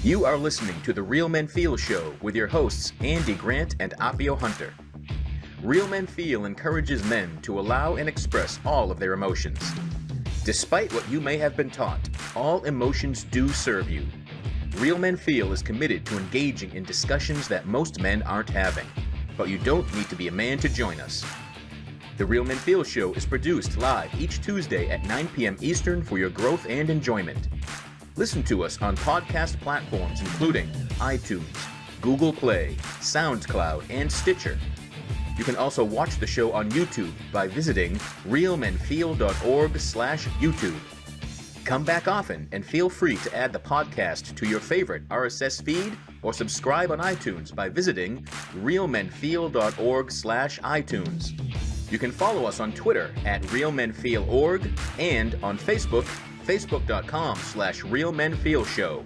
You are listening to the Real Men Feel Show with your hosts Andy Grant and Appio Hunter. Real Men Feel encourages men to allow and express all of their emotions. Despite what you may have been taught, all emotions do serve you. Real Men Feel is committed to engaging in discussions that most men aren't having, but you don't need to be a man to join us. The Real Men Feel Show is produced live each Tuesday at 9 p.m. Eastern for your growth and enjoyment. Listen to us on podcast platforms including iTunes, Google Play, SoundCloud, and Stitcher. You can also watch the show on YouTube by visiting realmenfeel.org/YouTube. Come back often and feel free to add the podcast to your favorite RSS feed or subscribe on iTunes by visiting realmenfeel.org/iTunes. You can follow us on Twitter at realmenfeelorg and on Facebook, facebook.com/realmenfeelshow.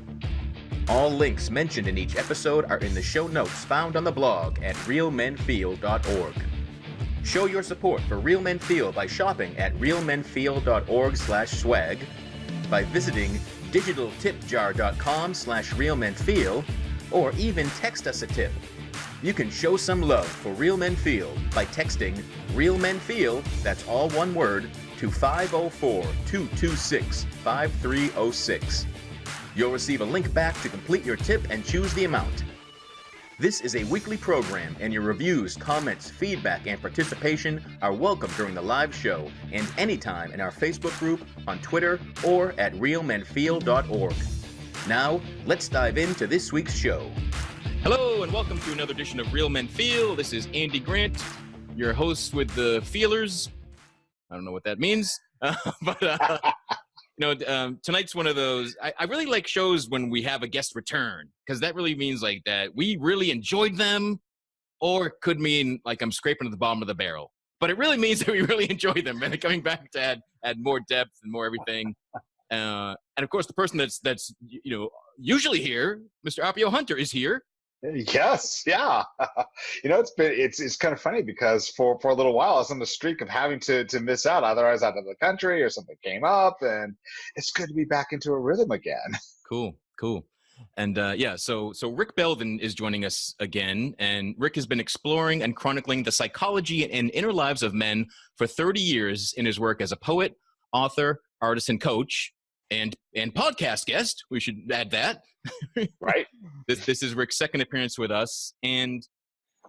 All links mentioned in each episode are in the show notes found on the blog at realmenfeel.org. Show your support for Real Men Feel by shopping at realmenfeel.org/swag, by visiting digitaltipjar.com/realmenfeel, or even text us a tip. You can show some love for Real Men Feel by texting Real Men Feel, that's all one word, to 504-226-5306. You'll receive a link back to complete your tip and choose the amount. This is a weekly program, and your reviews, comments, feedback, and participation are welcome during the live show and anytime in our Facebook group, on Twitter, or at realmenfeel.org. Now, let's dive into this week's show. Hello, and welcome to another edition of Real Men Feel. This is Andy Grant, your host with the Feelers. I don't know what that means, but tonight's one of those. I really like shows when we have a guest return, because that really means like that we really enjoyed them, or it could mean like I'm scraping at the bottom of the barrel. But it really means that we really enjoyed them, and coming back to add more depth and more everything. And of course, the person that's usually here, Mr. Appio Hunter, is here. Yes, yeah. It's kind of funny because for a little while I was on the streak of having to miss out. Either I was out of the country or something came up, and it's good to be back into a rhythm again. Cool. And so Rick Belden is joining us again, and Rick has been exploring and chronicling the psychology and inner lives of men for 30 years in his work as a poet, author, artist, and coach, and podcast guest. We should add that. Right. This is Rick's second appearance with us, and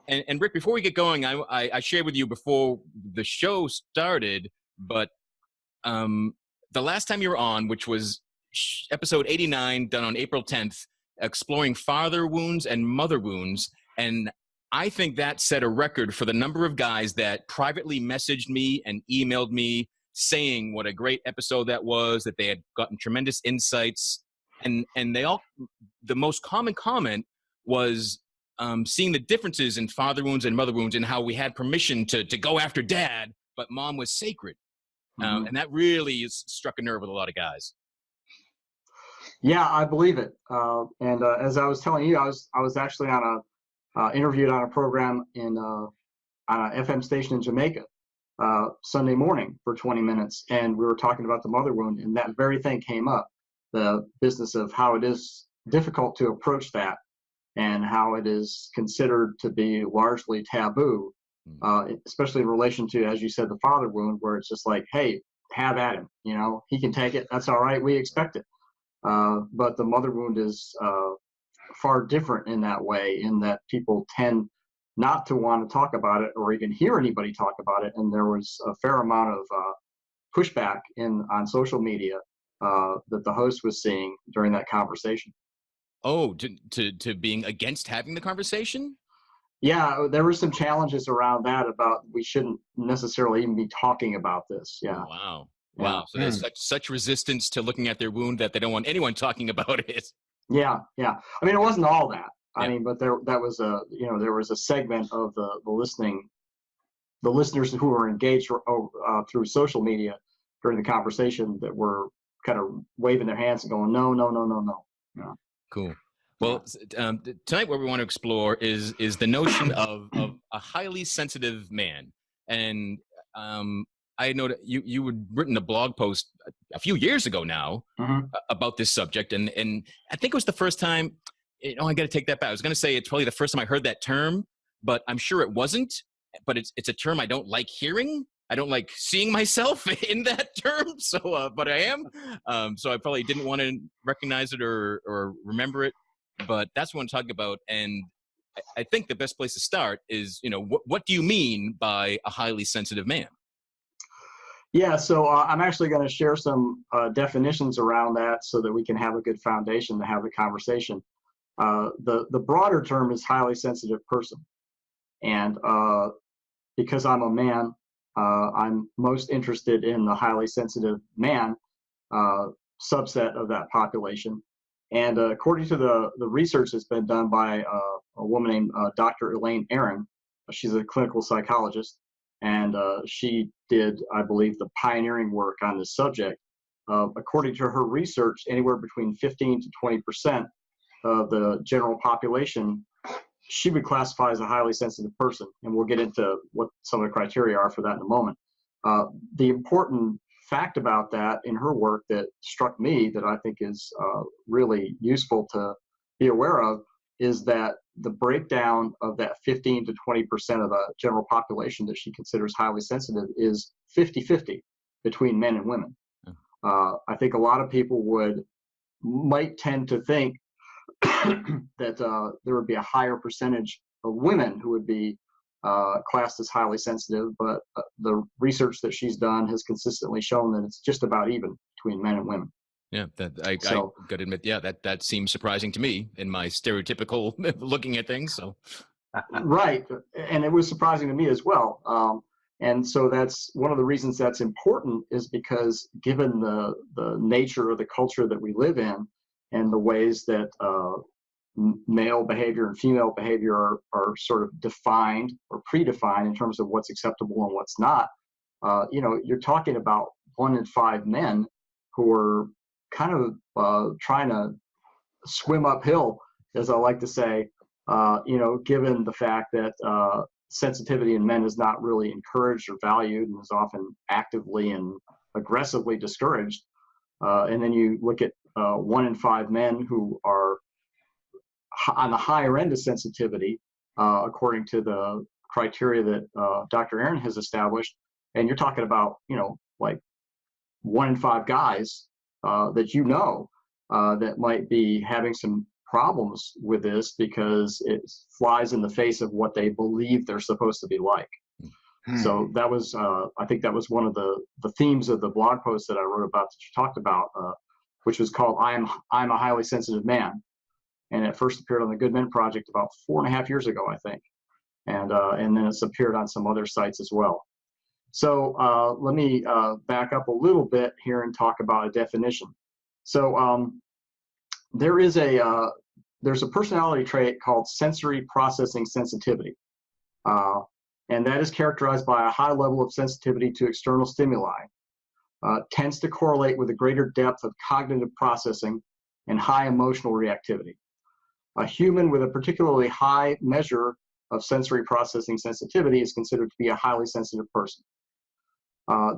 Rick, before we get going, I shared with you before the show started, but the last time you were on, which was episode 89, done on April 10th, exploring father wounds and mother wounds, and I think that set a record for the number of guys that privately messaged me and emailed me saying what a great episode that was, that they had gotten tremendous insights. And they all, the most common comment was seeing the differences in father wounds and mother wounds, and how we had permission to go after dad, but mom was sacred. And that really struck a nerve with a lot of guys. Yeah, I believe it. As I was telling you, I was actually on interviewed on a program on an FM station in Jamaica Sunday morning for 20 minutes, and we were talking about the mother wound, and that very thing came up. The business of how it is difficult to approach that, and how it is considered to be largely taboo, especially in relation to, as you said, the father wound, where it's just like, hey, have at him, he can take it, that's all right, we expect it. But the mother wound is far different in that way, in that people tend not to want to talk about it or even hear anybody talk about it. And there was a fair amount of pushback on social media that the host was seeing during that conversation. Oh, to being against having the conversation? Yeah, there were some challenges around that, about we shouldn't necessarily even be talking about this. Yeah. Wow. Wow. So there's such resistance to looking at their wound that they don't want anyone talking about it. Yeah. I mean, it wasn't all that. I mean, but there was a segment of the listeners who were engaged through social media during the conversation that were kind of waving their hands and going, no. Cool. Well, tonight what we want to explore is the notion of a highly sensitive man. And I know that you had written a blog post a few years ago now about this subject. And I think it was the first time, I got to take that back. I was going to say it's probably the first time I heard that term, but I'm sure it wasn't. But it's a term I don't like hearing. I don't like seeing myself in that term. So, but I am. So I probably didn't want to recognize it or remember it. But that's what I'm talking about. And I think the best place to start is, what do you mean by a highly sensitive man? Yeah, so I'm actually going to share some definitions around that so that we can have a good foundation to have the conversation. The broader term is highly sensitive person. And because I'm a man, I'm most interested in the highly sensitive man subset of that population. And according to the research that's been done by a woman named Dr. Elaine Aron, she's a clinical psychologist, and she did, I believe, the pioneering work on this subject. According to her research, anywhere between 15 to 20% of the general population she would classify as a highly sensitive person, and we'll get into what some of the criteria are for that in a moment. The important fact about that in her work that struck me that I think is really useful to be aware of is that the breakdown of that 15 to 20% of the general population that she considers highly sensitive is 50-50 between men and women. I think a lot of people might tend to think that there would be a higher percentage of women who would be classed as highly sensitive, but the research that she's done has consistently shown that it's just about even between men and women. Yeah, I got to admit, yeah, that seems surprising to me in my stereotypical looking at things. So, right, and it was surprising to me as well. And so that's one of the reasons that's important is because given the nature of the culture that we live in and the ways that male behavior and female behavior are sort of defined or predefined in terms of what's acceptable and what's not, you're talking about 1 in 5 men who are kind of trying to swim uphill, as I like to say, given the fact that sensitivity in men is not really encouraged or valued and is often actively and aggressively discouraged. And then you look at 1 in 5 men who are on the higher end of sensitivity, according to the criteria that Dr. Aron has established. And you're talking about, like 1 in 5 guys that that might be having some problems with this because it flies in the face of what they believe they're supposed to be like. So that was, I think that was one of the themes of the blog post that I wrote about that you talked about, which was called I'm a Highly Sensitive Man. And it first appeared on the Good Men Project about 4.5 years ago, I think. And then it's appeared on some other sites as well. So let me back up a little bit here and talk about a definition. So there's a personality trait called sensory processing sensitivity. And that is characterized by a high level of sensitivity to external stimuli, tends to correlate with a greater depth of cognitive processing and high emotional reactivity. A human with a particularly high measure of sensory processing sensitivity is considered to be a highly sensitive person.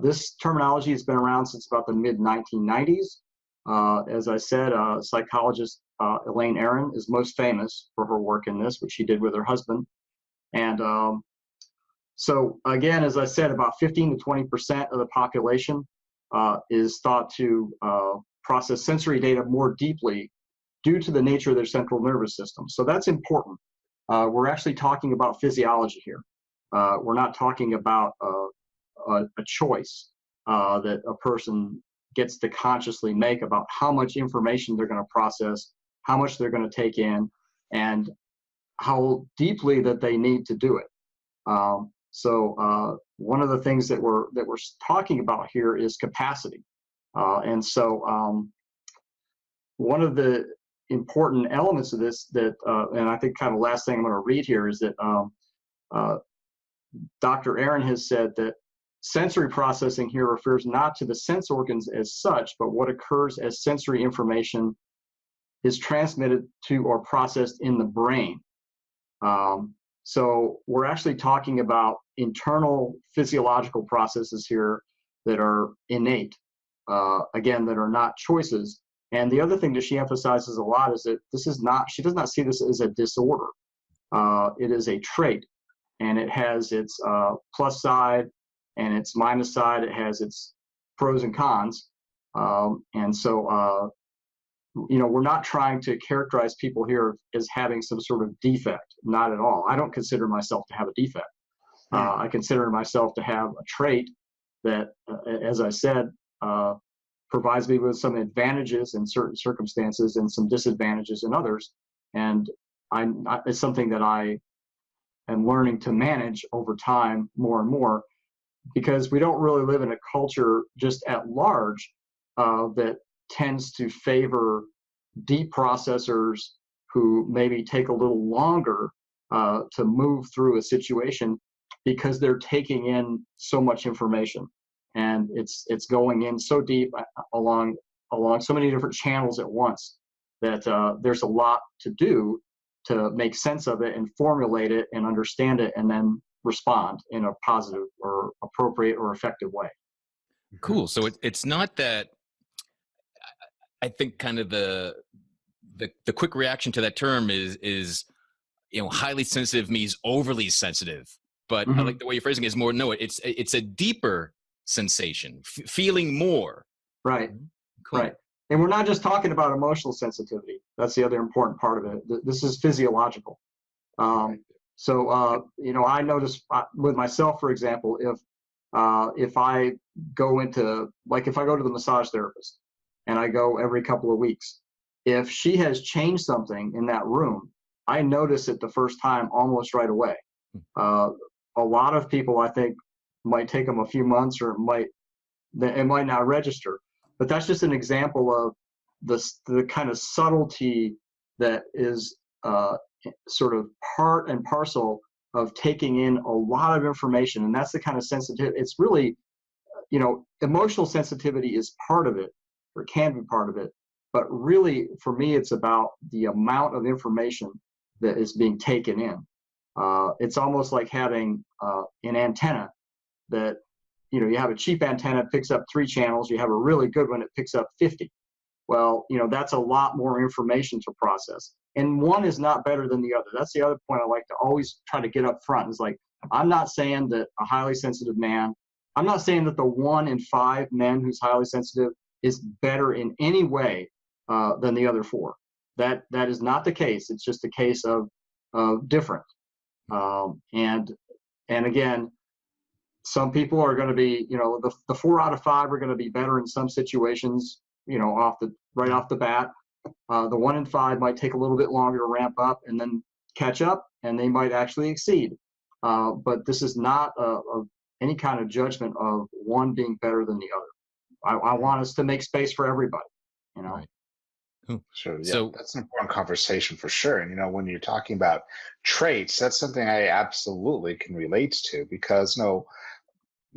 This terminology has been around since about the mid-1990s. As I said, psychologist Elaine Aron is most famous for her work in this, which she did with her husband. And so again, as I said, about 15 to 20% of the population is thought to process sensory data more deeply due to the nature of their central nervous system. So that's important. We're actually talking about physiology here. We're not talking about a choice that a person gets to consciously make about how much information they're going to process, how much they're going to take in, and how deeply that they need to do it. So one of the things that we're talking about here is capacity. And so one of the important elements of this that, and I think kind of last thing I'm going to read here is that Dr. Aron has said that sensory processing here refers not to the sense organs as such, but what occurs as sensory information is transmitted to or processed in the brain. So we're actually talking about internal physiological processes here that are innate. again, that are not choices. And the other thing that she emphasizes a lot is that she does not see this as a disorder. It is a trait, and it has its plus side and its minus side. It has its pros and cons. And so, we're not trying to characterize people here as having some sort of defect. Not at all. I don't consider myself to have a defect. I consider myself to have a trait that, as I said, provides me with some advantages in certain circumstances and some disadvantages in others. And it's something that I am learning to manage over time more and more, because we don't really live in a culture just at large that tends to favor deep processors who maybe take a little longer to move through a situation, because they're taking in so much information, and it's going in so deep along so many different channels at once that there's a lot to do to make sense of it and formulate it and understand it and then respond in a positive or appropriate or effective way. Cool. So it's not that. I think kind of the quick reaction to that term is highly sensitive means overly sensitive, but I like the way you're phrasing it is more, no, it's a deeper sensation, feeling more. Right. Cool. Right. And we're not just talking about emotional sensitivity. That's the other important part of it. This is physiological. So, I notice with myself, for example, if I go into, like, if I go to the massage therapist and I go every couple of weeks, if she has changed something in that room, I notice it the first time almost right away. A lot of people, I think, might take them a few months, or it might not register. But that's just an example of the kind of subtlety that is sort of part and parcel of taking in a lot of information. And that's the kind of sensitivity. It's really, emotional sensitivity is part of it, or can be part of it. But really, for me, it's about the amount of information that is being taken in. It's almost like having an antenna that, you have a cheap antenna, it picks up 3 channels. You have a really good one, it picks up 50. Well, that's a lot more information to process. And one is not better than the other. That's the other point I like to always try to get up front. Is like, I'm not saying that a highly sensitive man, I'm not saying that the 1 in 5 men who's highly sensitive is better in any way than the other 4. That is not the case. It's just a case of different. And again, some people are going to be, the 4 out of 5 are going to be better in some situations, right off the bat. The 1 in 5 might take a little bit longer to ramp up and then catch up, and they might actually exceed. But this is not any kind of judgment of one being better than the other. I want us to make space for everybody, Right. Sure. Yeah, So that's an important conversation for sure. And when you're talking about traits, that's something I absolutely can relate to, because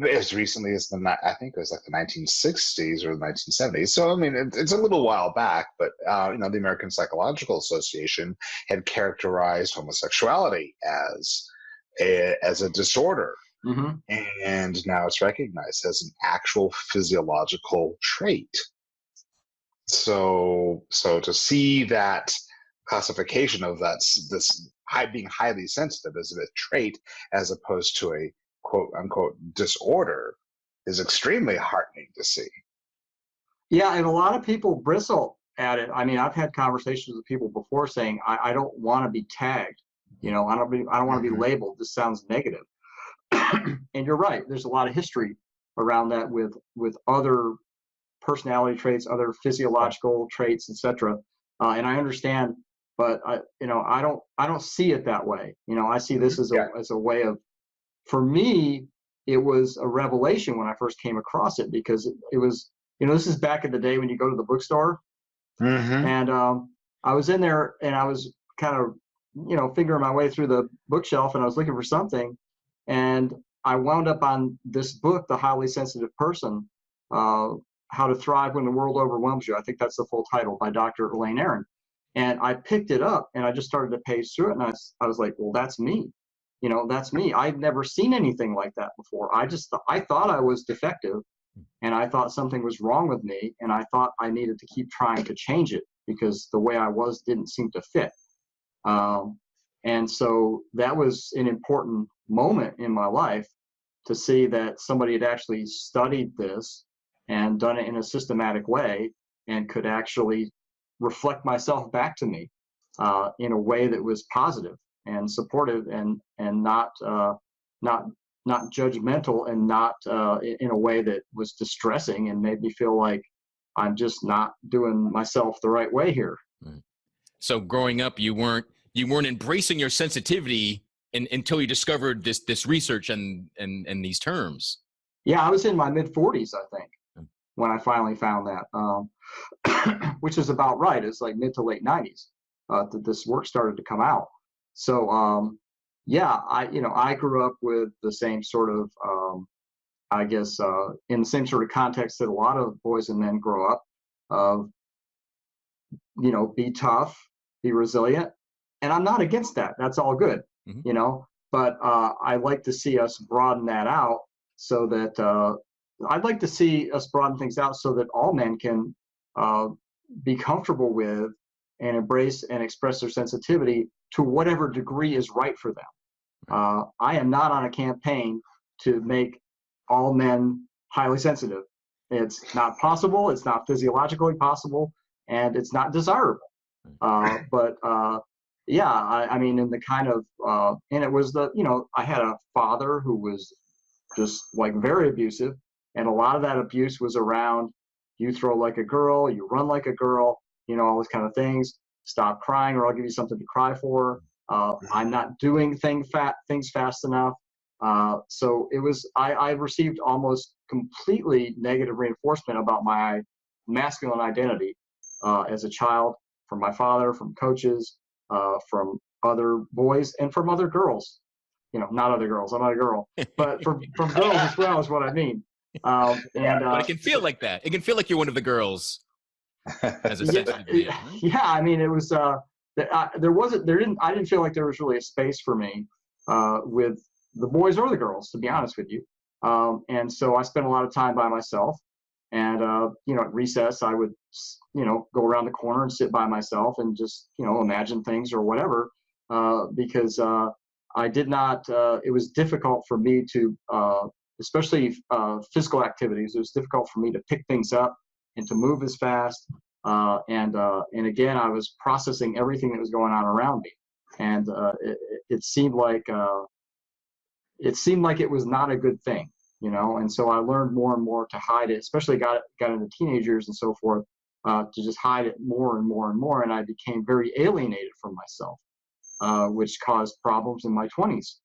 as recently as I think it was like the 1960s or the 1970s. So I mean, it's a little while back, but the American Psychological Association had characterized homosexuality as a disorder, and now it's recognized as an actual physiological trait. So to see that classification of this being highly sensitive as a trait as opposed to a quote unquote disorder is extremely heartening to see. Yeah, and a lot of people bristle at it. I mean, I've had conversations with people before saying, I don't want to be tagged. I don't want to be labeled. This sounds negative. And you're right. There's a lot of history around that with other personality traits, other physiological traits, etc. And I understand, but I don't see it that way. I see this as a way of, for me, it was a revelation when I first came across it, because it was, this is back in the day when you go to the bookstore, and I was in there and I was kind of, figuring my way through the bookshelf, and I was looking for something, and I wound up on this book, The Highly Sensitive Person, How to Thrive When the World Overwhelms You. I think that's the full title, by Dr. Elaine Aron. And I picked it up and I just started to page through it, and I was like, well, that's me. That's me. I'd never seen anything like that before. I thought I was defective, And I thought something was wrong with me, and I thought I needed to keep trying to change it because the way I was didn't seem to fit. And so that was an important moment in my life to see that somebody had actually studied this and done it in a systematic way and could actually reflect myself back to me in a way that was positive and supportive and not not judgmental and not in a way that was distressing and made me feel like I'm just not doing myself the right way here. Right. So growing up, you weren't embracing your sensitivity until you discovered this research and these terms. Yeah, I was in my mid 40s, I think, when I finally found that, which is about right. It's like mid to late 90s that this work started to come out. So yeah, I grew up with the same sort of, I guess, in the same sort of context that a lot of boys and men grow up of, be tough, be resilient. And I'm not against that. That's all good, but I like to see us broaden that out so that I'd like to see us broaden things out so that all men can be comfortable with and embrace and express their sensitivity to whatever degree is right for them. I am not on a campaign to make all men highly sensitive. It's not possible. It's not physiologically possible, and it's not desirable. But yeah, I mean, in the kind of, and it was I had a father who was just like very abusive, and a lot of that abuse was around, you throw like a girl, you run like a girl, all those kind of things. Stop crying, or I'll give you something to cry for. I'm not doing things fast enough. So it was, I received almost completely negative reinforcement about my masculine identity as a child from my father, from coaches, from other boys, and from other girls. Not other girls, I'm not a girl, but from girls as well is what I mean. But it can feel like that. It can feel like you're one of the girls as a sensitive man. Yeah, I mean, it was, I didn't feel like there was really a space for me with the boys or the girls, to be honest with you. And so I spent a lot of time by myself. And, at recess, I would, go around the corner and sit by myself and just, imagine things or whatever, because I did not, it was difficult for me to, especially physical activities, it was difficult for me to pick things up and to move as fast. And again, I was processing everything that was going on around me. And it seemed like it was not a good thing. And so I learned more and more to hide it, especially got into teenagers and so forth, to just hide it more and more and more. And I became very alienated from myself, which caused problems in my 20s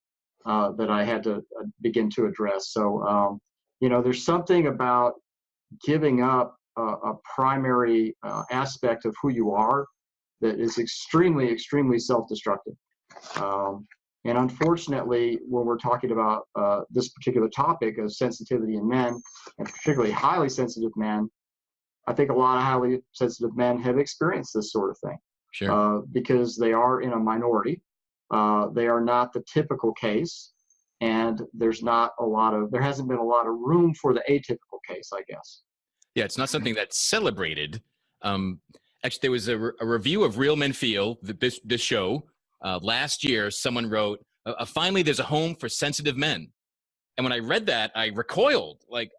that I had to begin to address. So, there's something about giving up a primary aspect of who you are that is extremely, extremely self-destructive. And unfortunately, when we're talking about this particular topic of sensitivity in men, and particularly highly sensitive men, I think a lot of highly sensitive men have experienced this sort of thing. Sure. Because they are in a minority. They are not the typical case, and there hasn't been a lot of room for the atypical case, I guess. Yeah, it's not something that's celebrated. Actually, there was a review of Real Men Feel, this show. Last year, someone wrote, finally, there's a home for sensitive men. And when I read that, I recoiled. Like,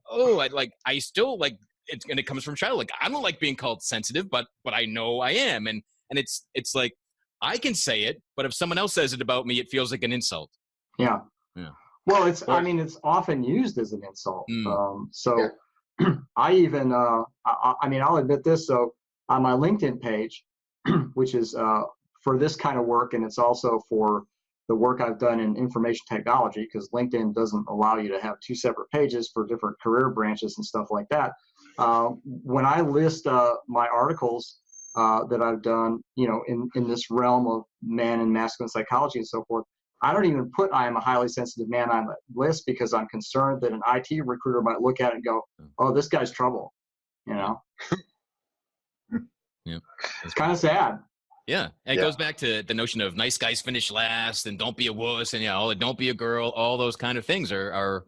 I still like it, and it comes from childhood. Like, I don't like being called sensitive, but I know I am. And it's like, I can say it, but if someone else says it about me, it feels like an insult. Yeah. Yeah. Well, it's often used as an insult. So I even, I'll admit this. So on my LinkedIn page, which is, for this kind of work, and it's also for the work I've done in information technology, because LinkedIn doesn't allow you to have two separate pages for different career branches and stuff like that. When I list my articles that I've done, in this realm of man and masculine psychology and so forth, I don't even put I am a highly sensitive man on the list because I'm concerned that an IT recruiter might look at it and go, "Oh, this guy's trouble," Yeah. It's kind of sad. Yeah, and it goes back to the notion of nice guys finish last, and don't be a wuss, and don't be a girl. All those kind of things are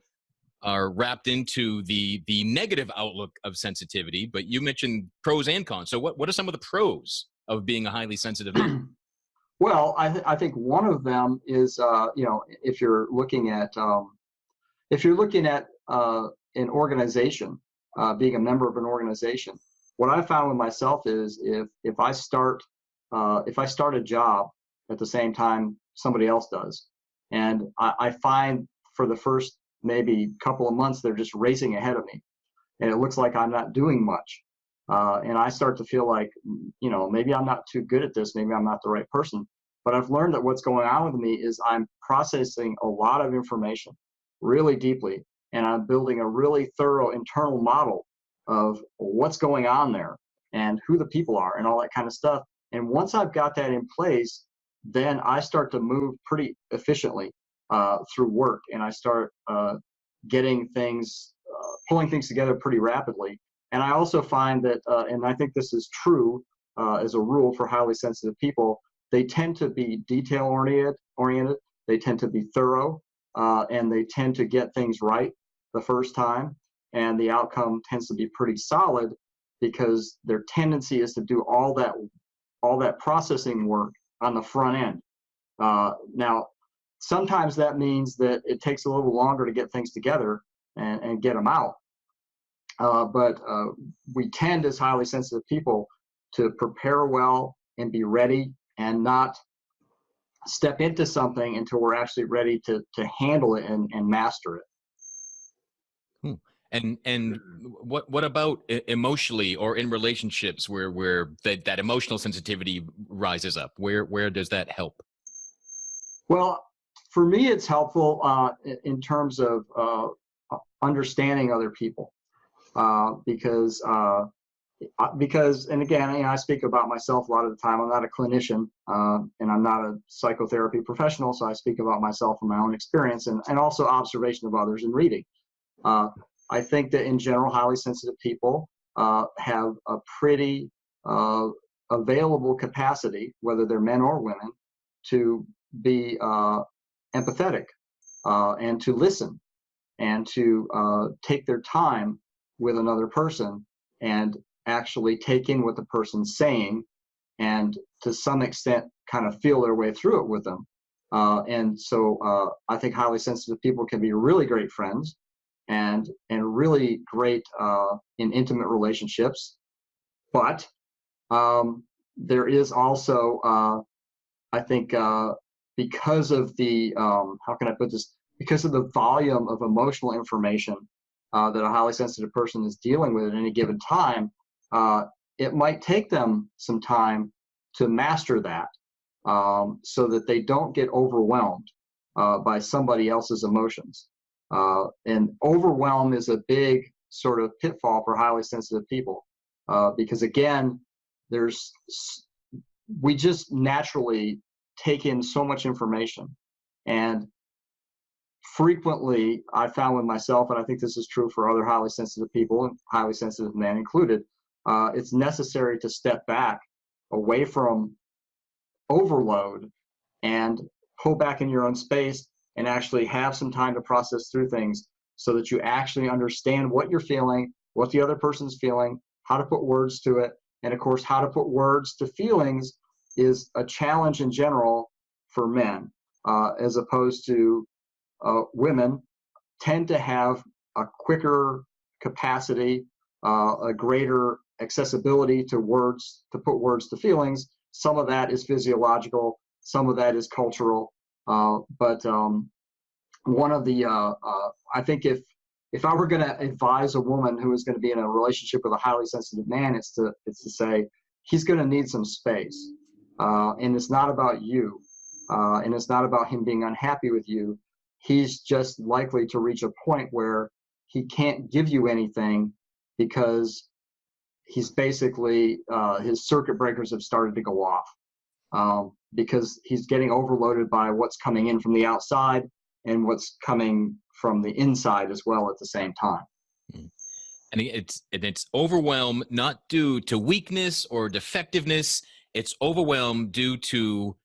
are wrapped into the negative outlook of sensitivity, but you mentioned pros and cons. So what are some of the pros of being a highly sensitive man? Well, I think one of them is, if you're looking at an organization, being a member of an organization, what I found with myself is if I start a job at the same time somebody else does, and I find for the first maybe couple of months they're just racing ahead of me, and it looks like I'm not doing much, and I start to feel like, maybe I'm not too good at this, maybe I'm not the right person. But I've learned that what's going on with me is I'm processing a lot of information really deeply, and I'm building a really thorough internal model of what's going on there and who the people are and all that kind of stuff. And once I've got that in place, then I start to move pretty efficiently through work, and I start getting things, pulling things together pretty rapidly. And I also find that, and I think this is true as a rule for highly sensitive people, they tend to be detail oriented, they tend to be thorough, and they tend to get things right the first time, and the outcome tends to be pretty solid because their tendency is to do all that processing work on the front end. Now, sometimes that means that it takes a little longer to get things together and get them out. But we tend, as highly sensitive people, to prepare well and be ready and not step into something until we're actually ready to handle it and master it. And what about emotionally or in relationships where that emotional sensitivity rises up? Where does that help? Well, for me, it's helpful in terms of understanding other people, because, and again, I speak about myself a lot of the time. I'm not a clinician, and I'm not a psychotherapy professional, so I speak about myself from my own experience and also observation of others and reading. I think that in general, highly sensitive people have a pretty available capacity, whether they're men or women, to be empathetic and to listen and to take their time with another person and actually take in what the person's saying and to some extent kind of feel their way through it with them. And so I think highly sensitive people can be really great friends and really great in intimate relationships. But there is also, I think, because of the, how can I put this? Because of the volume of emotional information that a highly sensitive person is dealing with at any given time, it might take them some time to master that, so that they don't get overwhelmed by somebody else's emotions. And overwhelm is a big sort of pitfall for highly sensitive people, because again, we just naturally take in so much information, and frequently I found with myself, and I think this is true for other highly sensitive people, and highly sensitive men included, it's necessary to step back away from overload and pull back in your own space and actually have some time to process through things so that you actually understand what you're feeling, what the other person's feeling, how to put words to it. And of course, how to put words to feelings is a challenge in general for men, as opposed to women tend to have a quicker capacity, a greater accessibility to words, to put words to feelings. Some of that is physiological, some of that is cultural. But one of the, I think if I were going to advise a woman who is going to be in a relationship with a highly sensitive man, it's to say he's going to need some space, and it's not about you, and it's not about him being unhappy with you. He's just likely to reach a point where he can't give you anything because he's basically his circuit breakers have started to go off, because he's getting overloaded by what's coming in from the outside and what's coming from the inside as well at the same time. And it's overwhelm not due to weakness or defectiveness. It's overwhelm due to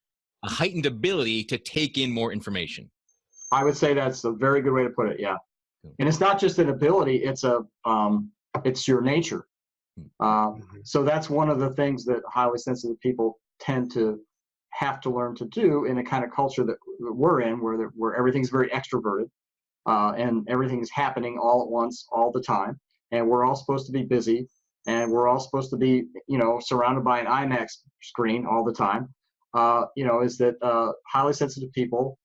a heightened ability to take in more information. I would say that's a very good way to put it. Yeah. And it's not just an ability, it's it's your nature. So that's one of the things that highly sensitive people tend to have to learn to do in the kind of culture that we're in, where everything's very extroverted, and everything's happening all at once, all the time, and we're all supposed to be busy, and we're all supposed to be, surrounded by an IMAX screen all the time. Is that highly sensitive people,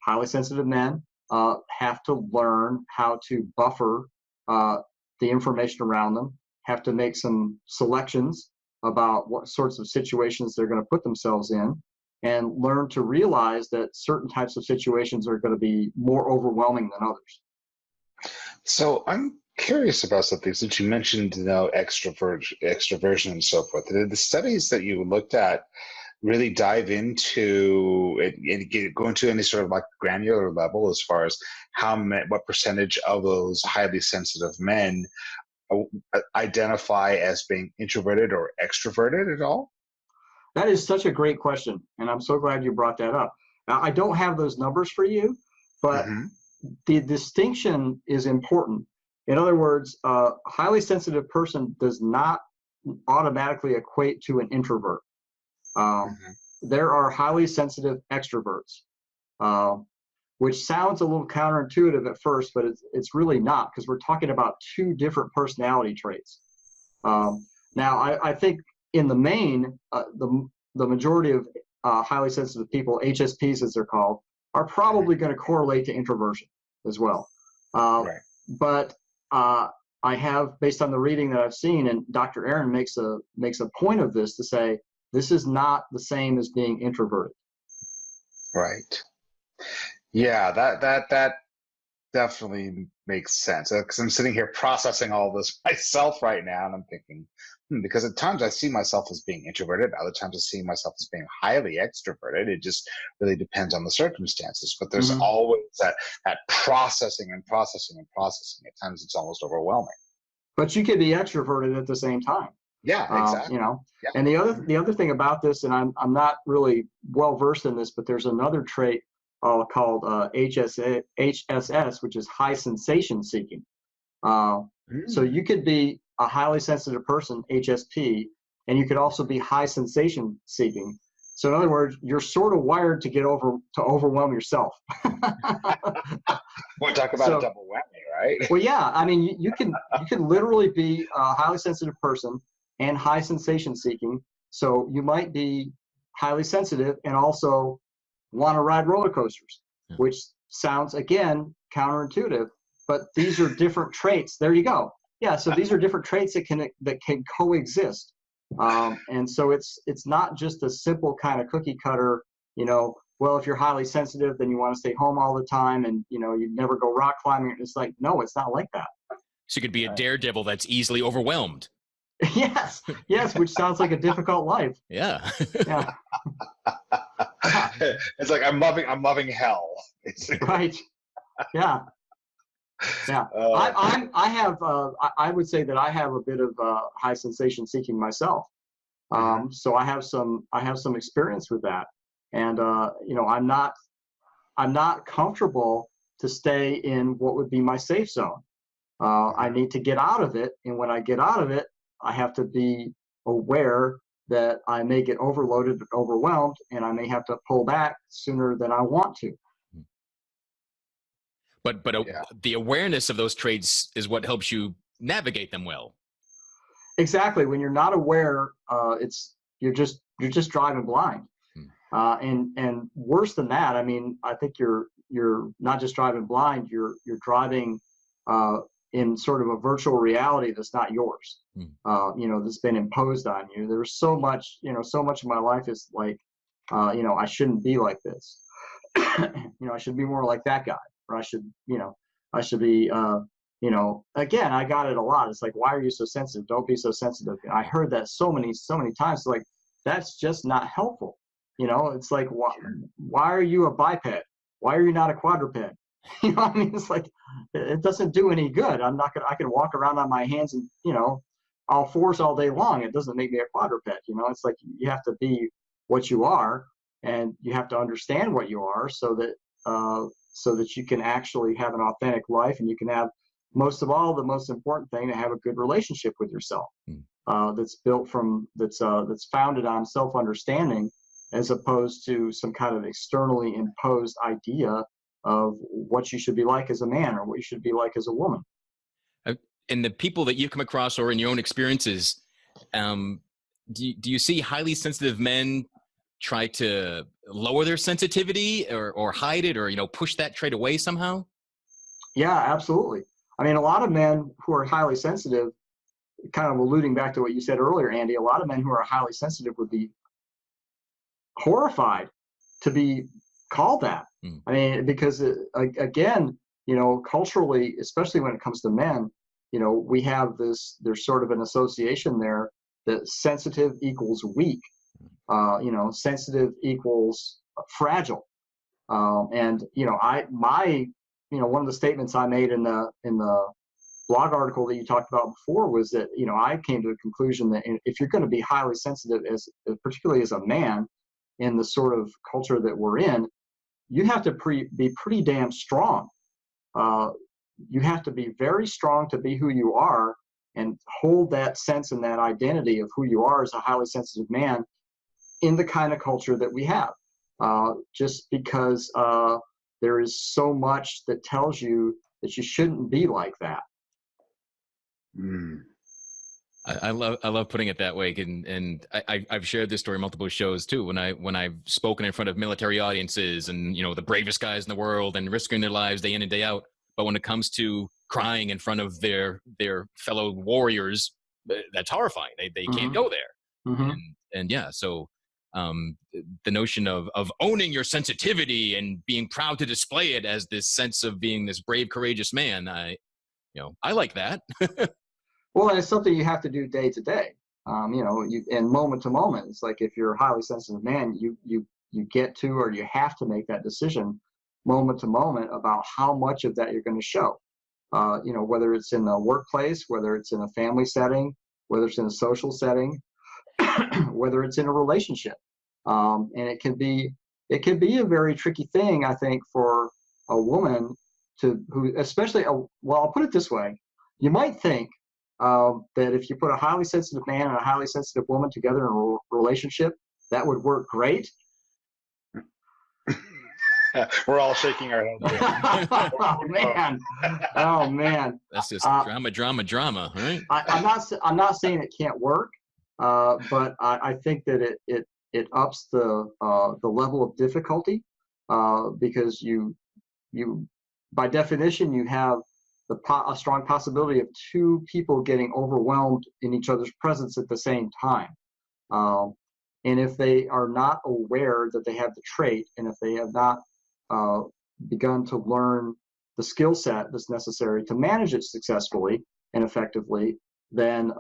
highly sensitive men, have to learn how to buffer the information around them, have to make some selections about what sorts of situations they're going to put themselves in, and learn to realize that certain types of situations are going to be more overwhelming than others. So I'm curious about something, since you mentioned, extroversion and so forth. Did the studies that you looked at really dive into it and go into any sort of like granular level as far as what percentage of those highly sensitive men identify as being introverted or extroverted at all? That is such a great question, and I'm so glad you brought that up. Now, I don't have those numbers for you, but the distinction is important. In other words, a highly sensitive person does not automatically equate to an introvert. There are highly sensitive extroverts, which sounds a little counterintuitive at first, but it's really not, because we're talking about two different personality traits. Now, I think in the main, the majority of highly sensitive people, HSPs as they're called, are probably going to correlate to introversion as well. Right. But I have, based on the reading that I've seen, and Dr. Aaron makes a point of this to say, this is not the same as being introverted. Right. Yeah, that definitely makes sense, because I'm sitting here processing all this myself right now, and I'm thinking, because at times I see myself as being introverted, other times I see myself as being highly extroverted. It just really depends on the circumstances. But there's always that processing and processing and processing. At times it's almost overwhelming. But you could be extroverted at the same time. Yeah, exactly. Yeah. And the other thing about this, and I'm not really well versed in this, but there's another trait called HSS, which is high sensation seeking. So you could be a highly sensitive person, HSP, and you could also be high sensation seeking. So in other words, you're sort of wired to overwhelm yourself. We'll talk about a double whammy, right? Well, yeah. I mean, you can literally be a highly sensitive person and high sensation seeking. So you might be highly sensitive and also want to ride roller coasters, which sounds, again, counterintuitive, but these are different traits. There you go. Yeah. So these are different traits that can coexist. And so it's not just a simple kind of cookie cutter, well, if you're highly sensitive, then you want to stay home all the time, and you never go rock climbing. It's like, no, it's not like that. So you could be a daredevil that's easily overwhelmed. Yes, which sounds like a difficult life. Yeah. Yeah. It's like I'm loving hell. Right. Yeah. Yeah. I would say that I have a bit of high sensation seeking myself. So I have some experience with that, and I'm not comfortable to stay in what would be my safe zone. I need to get out of it, and when I get out of it, I have to be aware that I may get overloaded, overwhelmed, and I may have to pull back sooner than I want to. But the awareness of those traits is what helps you navigate them well. Exactly. When you're not aware, you're just driving blind. And worse than that, I mean, I think you're not just driving blind. You're driving in sort of a virtual reality that's not yours. That's been imposed on you. There's so much of my life is like, I shouldn't be like this. I should be more like that guy. Or I should be, again, I got it a lot. It's like, why are you so sensitive? Don't be so sensitive. I heard that so many times. Like, that's just not helpful. It's like, why are you a biped? Why are you not a quadruped? I mean, it's like, it doesn't do any good. I can walk around on my hands and, all fours all day long. It doesn't make me a quadruped. It's like, you have to be what you are, and you have to understand what you are, so that, so that you can actually have an authentic life, and you can have, most of all, the most important thing, to have a good relationship with yourself. That's built from, that's founded on self-understanding, as opposed to some kind of externally imposed idea of what you should be like as a man or what you should be like as a woman. And the people that you've come across, or in your own experiences, do you see highly sensitive men try to lower their sensitivity, or hide it, or push that trait away somehow? Yeah, absolutely. I mean, a lot of men who are highly sensitive, kind of alluding back to what you said earlier, Andy, a lot of men who are highly sensitive would be horrified to be called that. I mean, because again, culturally, especially when it comes to men, we have there's sort of an association there that sensitive equals weak, sensitive equals fragile. And one of the statements I made in the blog article that you talked about before was that, I came to the conclusion that if you're going to be highly sensitive, particularly as a man, in the sort of culture that we're in, you have to be pretty damn strong. You have to be very strong to be who you are, and hold that sense and that identity of who you are as a highly sensitive man in the kind of culture that we have. Just because there is so much that tells you that you shouldn't be like that. I love putting it that way, and I've shared this story in multiple shows too. When I've spoken in front of military audiences, and the bravest guys in the world, and risking their lives day in and day out, but when it comes to crying in front of their fellow warriors, that's horrifying. They can't go there. And yeah, so the notion of owning your sensitivity and being proud to display it as this sense of being this brave, courageous man, I like that. Well, it's something you have to do day to day, and moment to moment. It's like, if you're a highly sensitive man, you get to, or you have to make that decision moment to moment about how much of that you're going to show. Whether it's in the workplace, whether it's in a family setting, whether it's in a social setting, whether it's in a relationship. And it can be a very tricky thing, I think, for a woman especially, well, I'll put it this way. You might think that if you put a highly sensitive man and a highly sensitive woman together in a relationship, that would work great. We're all shaking our heads. Oh man. That's just drama, right? I'm not saying it can't work, but I think that it ups the level of difficulty, because you by definition you have a strong possibility of two people getting overwhelmed in each other's presence at the same time. And if they are not aware that they have the trait, and if they have not begun to learn the skill set that's necessary to manage it successfully and effectively, then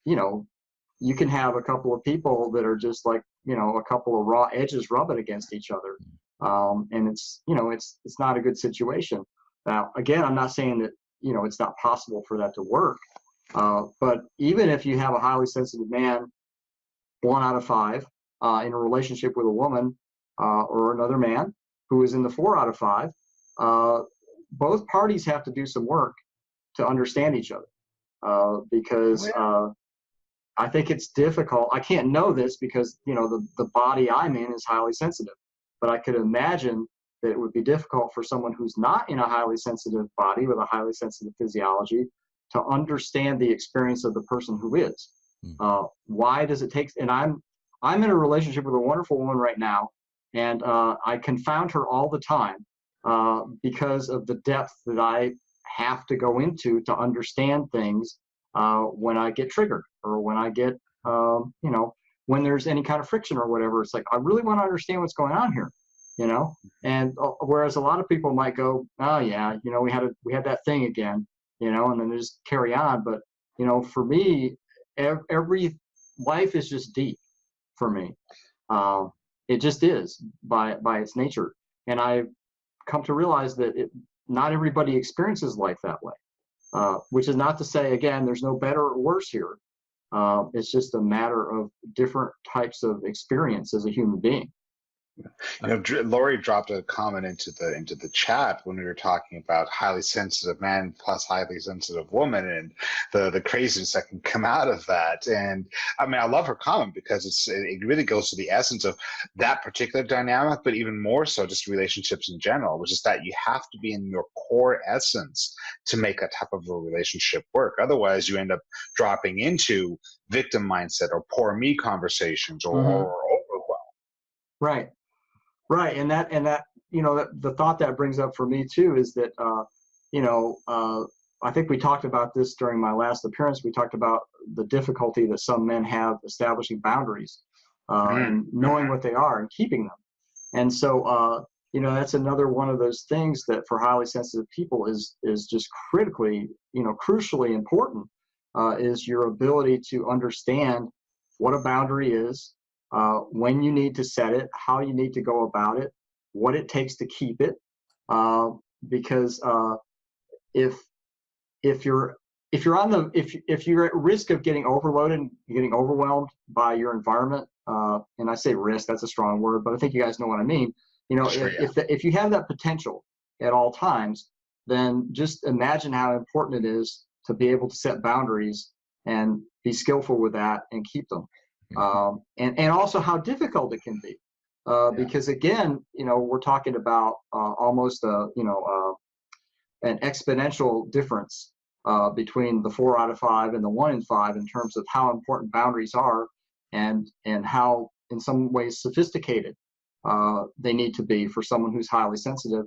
you can have a couple of people that are just like, a couple of raw edges rubbing against each other, and it's not a good situation. Now, again, I'm not saying that it's not possible for that to work, but even if you have a highly sensitive man, 1 out of 5, in a relationship with a woman or another man who is in the 4 out of 5, both parties have to do some work to understand each other, because I think it's difficult. I can't know this because the body I'm in is highly sensitive, but I could imagine that it would be difficult for someone who's not in a highly sensitive body with a highly sensitive physiology to understand the experience of the person who is. Why does it take? And I'm in a relationship with a wonderful woman right now, and I confound her all the time because of the depth that I have to go into to understand things when I get triggered, or when I get when there's any kind of friction or whatever. It's like, I really want to understand what's going on here. And whereas a lot of people might go, oh yeah, we had that thing again, and then they just carry on. But for me, every life is just deep for me. It just is by its nature, and I've come to realize that not everybody experiences life that way. Which is not to say, again, there's no better or worse here. It's just a matter of different types of experience as a human being. Lori dropped a comment into the chat when we were talking about highly sensitive man plus highly sensitive woman, and the craziness that can come out of that. And I mean, I love her comment because it really goes to the essence of that particular dynamic, but even more so just relationships in general, which is that you have to be in your core essence to make that type of a relationship work. Otherwise, you end up dropping into victim mindset or poor me conversations or overwhelm. Right. Right, and that the thought that brings up for me too is that I think we talked about this during my last appearance. We talked about the difficulty that some men have establishing boundaries and knowing what they are and keeping them. And so that's another one of those things that for highly sensitive people is just critically, crucially important is your ability to understand what a boundary is, when you need to set it, how you need to go about it, what it takes to keep it. Because if you're at risk of getting overloaded and getting overwhelmed by your environment, and I say risk, that's a strong word, but I think you guys know what I mean. Sure, if you have that potential at all times, then just imagine how important it is to be able to set boundaries and be skillful with that and keep them. And also how difficult it can be, because again, we're talking about almost an exponential difference between the 4 out of 5 and the 1 in 5 in terms of how important boundaries are, and how in some ways sophisticated they need to be for someone who's highly sensitive,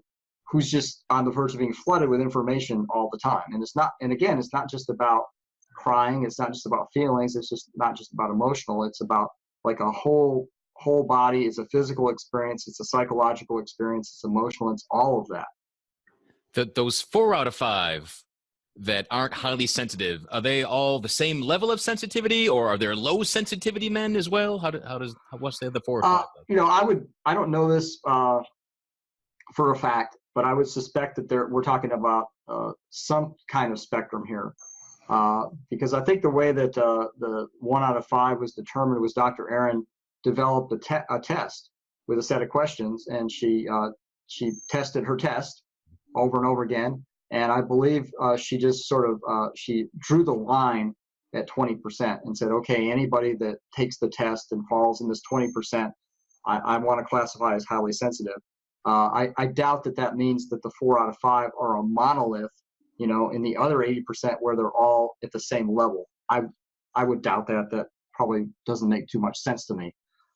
who's just on the verge of being flooded with information all the time. And it's not just about crying, it's not just about feelings, it's just not just about emotional, it's about like a whole body. It's a physical experience, it's a psychological experience, it's emotional, it's all of that. Those 4 out of 5 that aren't highly sensitive, are they all the same level of sensitivity, or are there low sensitivity men as well? What's the other 4 or 5? I don't know this for a fact, but I would suspect that we're talking about some kind of spectrum here. Because I think the way that the 1 out of 5 was determined was Dr. Aaron developed a test with a set of questions, and she tested her test over and over again. And I believe she just sort of she drew the line at 20% and said, okay, anybody that takes the test and falls in this 20%, I want to classify as highly sensitive. I doubt that means that the 4 out of 5 are a monolith, in the other 80% where they're all at the same level. I would doubt that. That probably doesn't make too much sense to me.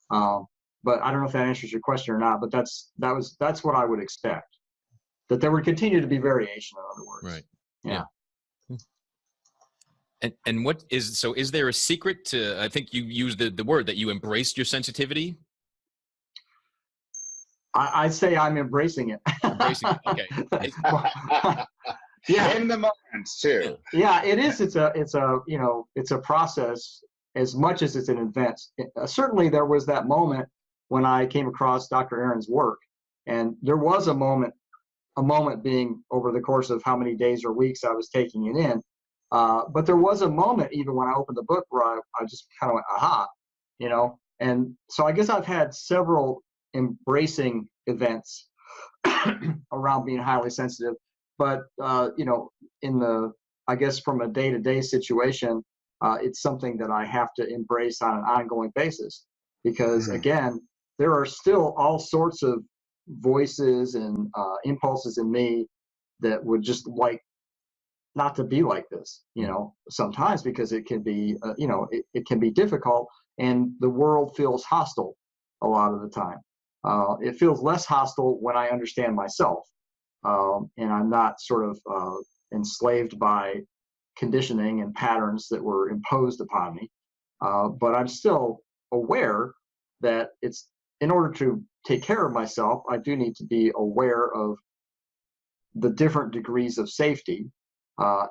But I don't know if that answers your question or not, but that's what I would expect. That there would continue to be variation, in other words. Right. Yeah. And is there a secret to, I think you used the word that you embraced your sensitivity? I'd say I'm embracing it. Embracing it, okay. Yeah, in the moment too. Yeah, it is. It's a process as much as it's an event. Certainly, there was that moment when I came across Dr. Aaron's work, and there was a moment being over the course of how many days or weeks I was taking it in. But there was a moment even when I opened the book where I just kind of went, aha, And so I guess I've had several embracing events around being highly sensitive. But, I guess from a day-to-day situation, it's something that I have to embrace on an ongoing basis. Because, again, there are still all sorts of voices and impulses in me that would just like not to be like this, sometimes, because it can be, it can be difficult, and the world feels hostile a lot of the time. It feels less hostile when I understand myself, and I'm not sort of enslaved by conditioning and patterns that were imposed upon me. But I'm still aware that in order to take care of myself, I do need to be aware of the different degrees of safety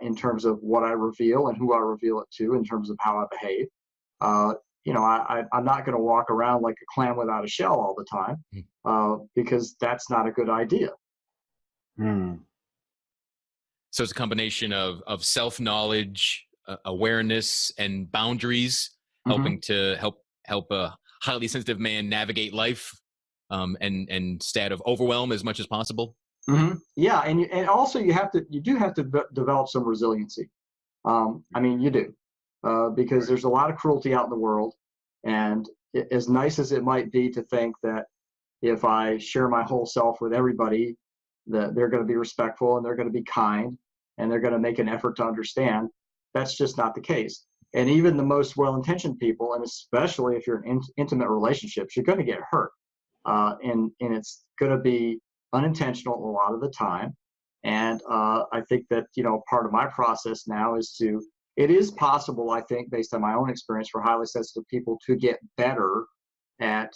in terms of what I reveal and who I reveal it to, in terms of how I behave. I'm not going to walk around like a clam without a shell all the time, because that's not a good idea. So it's a combination of self-knowledge, awareness, and boundaries, helping to help a highly sensitive man navigate life and instead of overwhelm as much as possible. Yeah, and also you do have to develop some resiliency. I mean, you do, because there's a lot of cruelty out in the world, and as nice as it might be to think that if I share my whole self with everybody, that they're going to be respectful and they're going to be kind and they're going to make an effort to understand, that's just not the case. And even the most well-intentioned people, and especially if you're in intimate relationships, you're going to get hurt, and it's going to be unintentional a lot of the time. And I think that, part of my process now it is possible, I think, based on my own experience, for highly sensitive people to get better at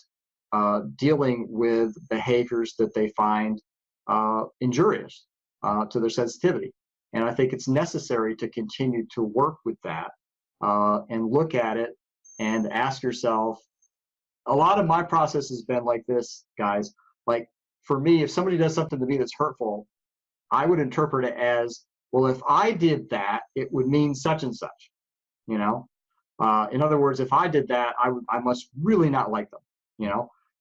dealing with behaviors that they find injurious to their sensitivity. And I think it's necessary to continue to work with that and look at it and ask yourself. A lot of my process has been like this, guys. Like, for me, if somebody does something to me that's hurtful, I would interpret it as, well, if I did that, it would mean such and such. In other words, if I did that, I must really not like them.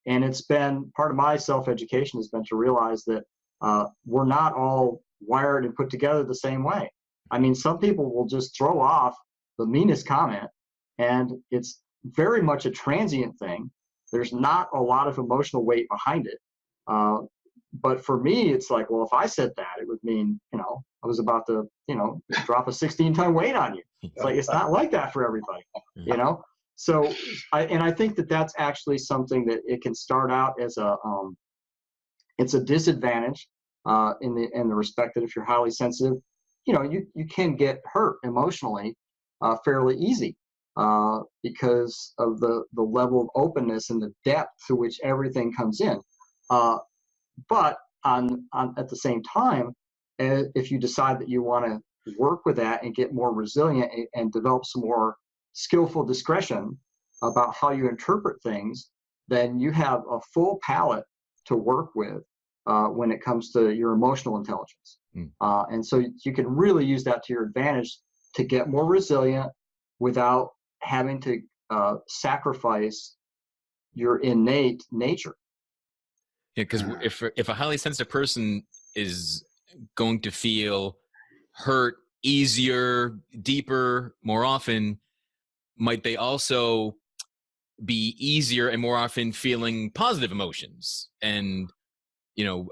And it's been part of my self-education has been to realize that we're not all wired and put together the same way. I mean, some people will just throw off the meanest comment, and it's very much a transient thing. There's not a lot of emotional weight behind it. But for me, it's like, well, if I said that, it would mean, I was about to, drop a 16-ton weight on you. It's like, it's not like that for everybody, So I think that that's actually something that it can start out as it's a disadvantage in the respect that if you're highly sensitive, you can get hurt emotionally fairly easy because of the level of openness and the depth to which everything comes in. But at the same time, if you decide that you want to work with that and get more resilient and develop some more skillful discretion about how you interpret things, then you have a full palette to work with when it comes to your emotional intelligence. And so you can really use that to your advantage to get more resilient without having to sacrifice your innate nature. Yeah, because if a highly sensitive person is going to feel hurt easier, deeper, more often, might they also be easier and more often feeling positive emotions? And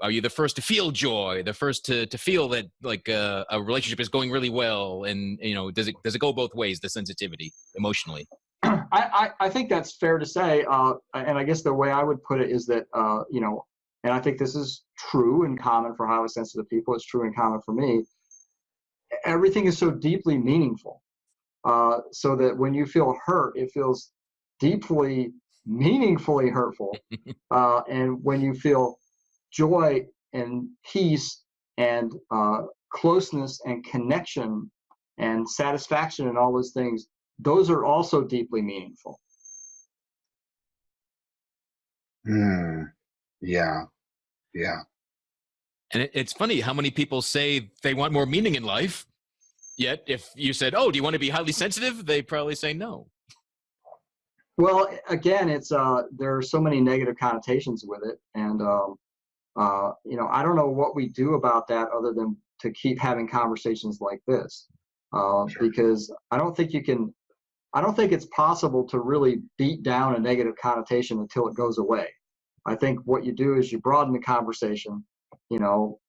are you the first to feel joy, the first to feel that like a relationship is going really well? And does it go both ways, the sensitivity emotionally? I think that's fair to say, and I guess the way I would put it is that and I think this is true and common for highly sensitive people. It's true and common for me. Everything is so deeply meaningful, so that when you feel hurt, it feels deeply, meaningfully hurtful. And when you feel joy and peace and closeness and connection and satisfaction and all those things, those are also deeply meaningful. Yeah. And it's funny how many people say they want more meaning in life, yet if you said, oh, do you want to be highly sensitive? They probably say no. Well, again, it's there are so many negative connotations with it, and I don't know what we do about that other than to keep having conversations like this, because I don't think it's possible to really beat down a negative connotation until it goes away. I think what you do is you broaden the conversation,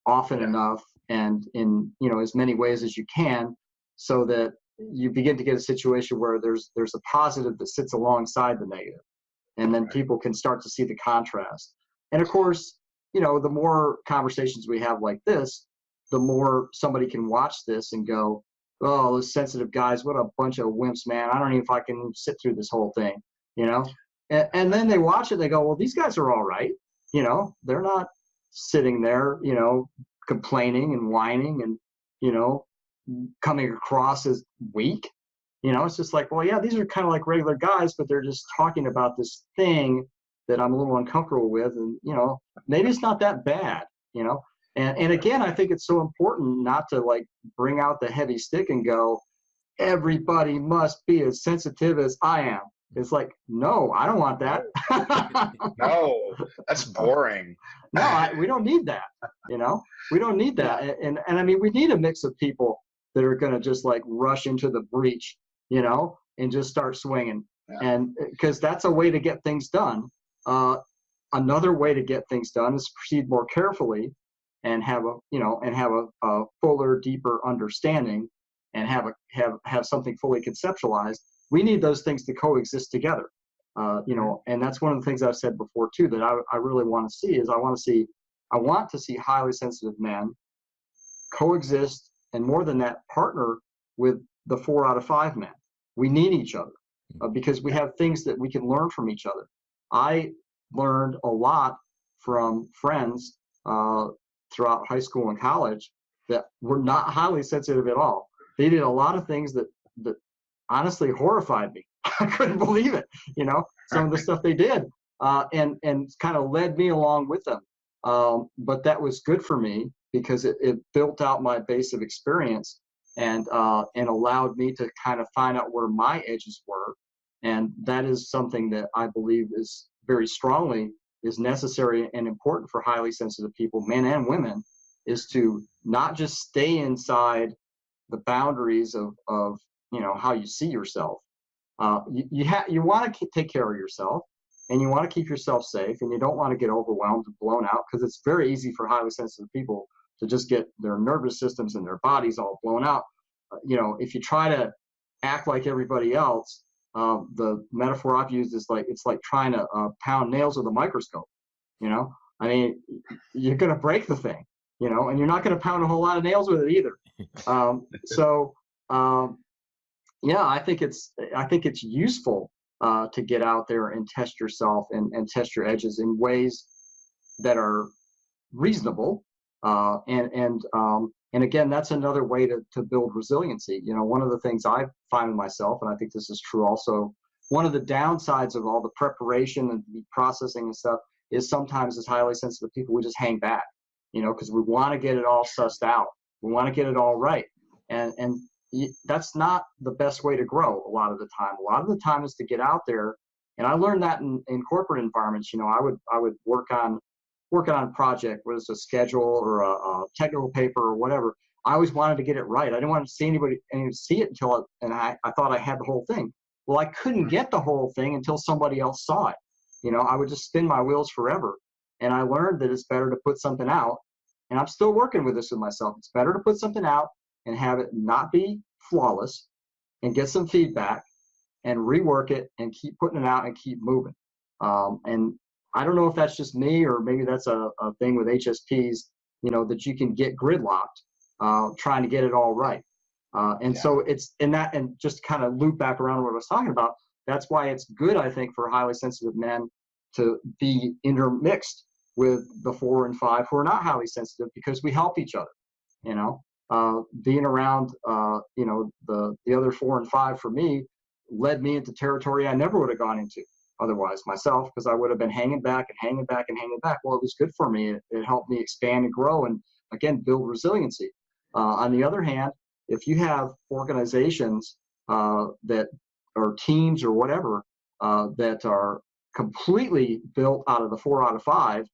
often enough and in, as many ways as you can, so that you begin to get a situation where there's a positive that sits alongside the negative. And then people can start to see the contrast. And of course, the more conversations we have like this, the more somebody can watch this and go, oh, those sensitive guys, what a bunch of wimps, man. I don't know if I can sit through this whole thing, And then they watch it, they go, well, these guys are all right. They're not sitting there, complaining and whining and, coming across as weak. It's just like, well, yeah, these are kind of like regular guys, but they're just talking about this thing that I'm a little uncomfortable with. And, maybe it's not that bad, And again, I think it's so important not to like bring out the heavy stick and go, everybody must be as sensitive as I am. It's like, no, I don't want that. No, that's boring. No, we don't need that. We don't need that. And I mean, we need a mix of people that are going to just like rush into the breach, and just start swinging. Yeah. And because that's a way to get things done. Another way to get things done is proceed more carefully and have a fuller, deeper understanding and have something fully conceptualized. We need those things to coexist together. And that's one of the things I've said before too, that I really want to see is I want to see highly sensitive men coexist, and more than that, partner with the 4 out of 5 men. We need each other because we have things that we can learn from each other. I learned a lot from friends throughout high school and college that were not highly sensitive at all. They did a lot of things that honestly horrified me. I couldn't believe it, some of the stuff they did, and kind of led me along with them. But that was good for me because it built out my base of experience and allowed me to kind of find out where my edges were. And that is something that I believe is very strongly is necessary and important for highly sensitive people, men and women, is to not just stay inside the boundaries of how you see yourself. You want to take care of yourself, and you want to keep yourself safe, and you don't want to get overwhelmed and blown out, because it's very easy for highly sensitive people to just get their nervous systems and their bodies all blown out. If you try to act like everybody else, the metaphor I've used is like it's like trying to pound nails with a microscope. I mean, you're going to break the thing, and you're not going to pound a whole lot of nails with it either. Yeah, I think it's useful to get out there and test yourself and test your edges in ways that are reasonable. And again, that's another way to build resiliency. One of the things I find in myself, and I think this is true also, one of the downsides of all the preparation and the processing and stuff is sometimes as highly sensitive people, we just hang back, because we want to get it all sussed out. We want to get it all right. And that's not the best way to grow a lot of the time. A lot of the time is to get out there. And I learned that in corporate environments. I would work on a project, whether it's a schedule or a technical paper or whatever. I always wanted to get it right. I didn't want to see anybody and see it until I thought I had the whole thing. Well, I couldn't get the whole thing until somebody else saw it. I would just spin my wheels forever. And I learned that it's better to put something out. And I'm still working with this with myself. It's better to put something out and have it not be flawless and get some feedback and rework it and keep putting it out and keep moving. And I don't know if that's just me or maybe that's a thing with HSPs, that you can get gridlocked trying to get it all right. So it's in that, and just kind of loop back around what I was talking about. That's why it's good, I think, for highly sensitive men to be intermixed with the 4 and 5 who are not highly sensitive, because we help each other. Being around, the other 4 and 5 for me led me into territory I never would have gone into otherwise myself, because I would have been hanging back and hanging back and hanging back. Well, it was good for me. It helped me expand and grow and, again, build resiliency. On the other hand, if you have organizations that or teams or whatever that are completely built out of the 4 out of 5,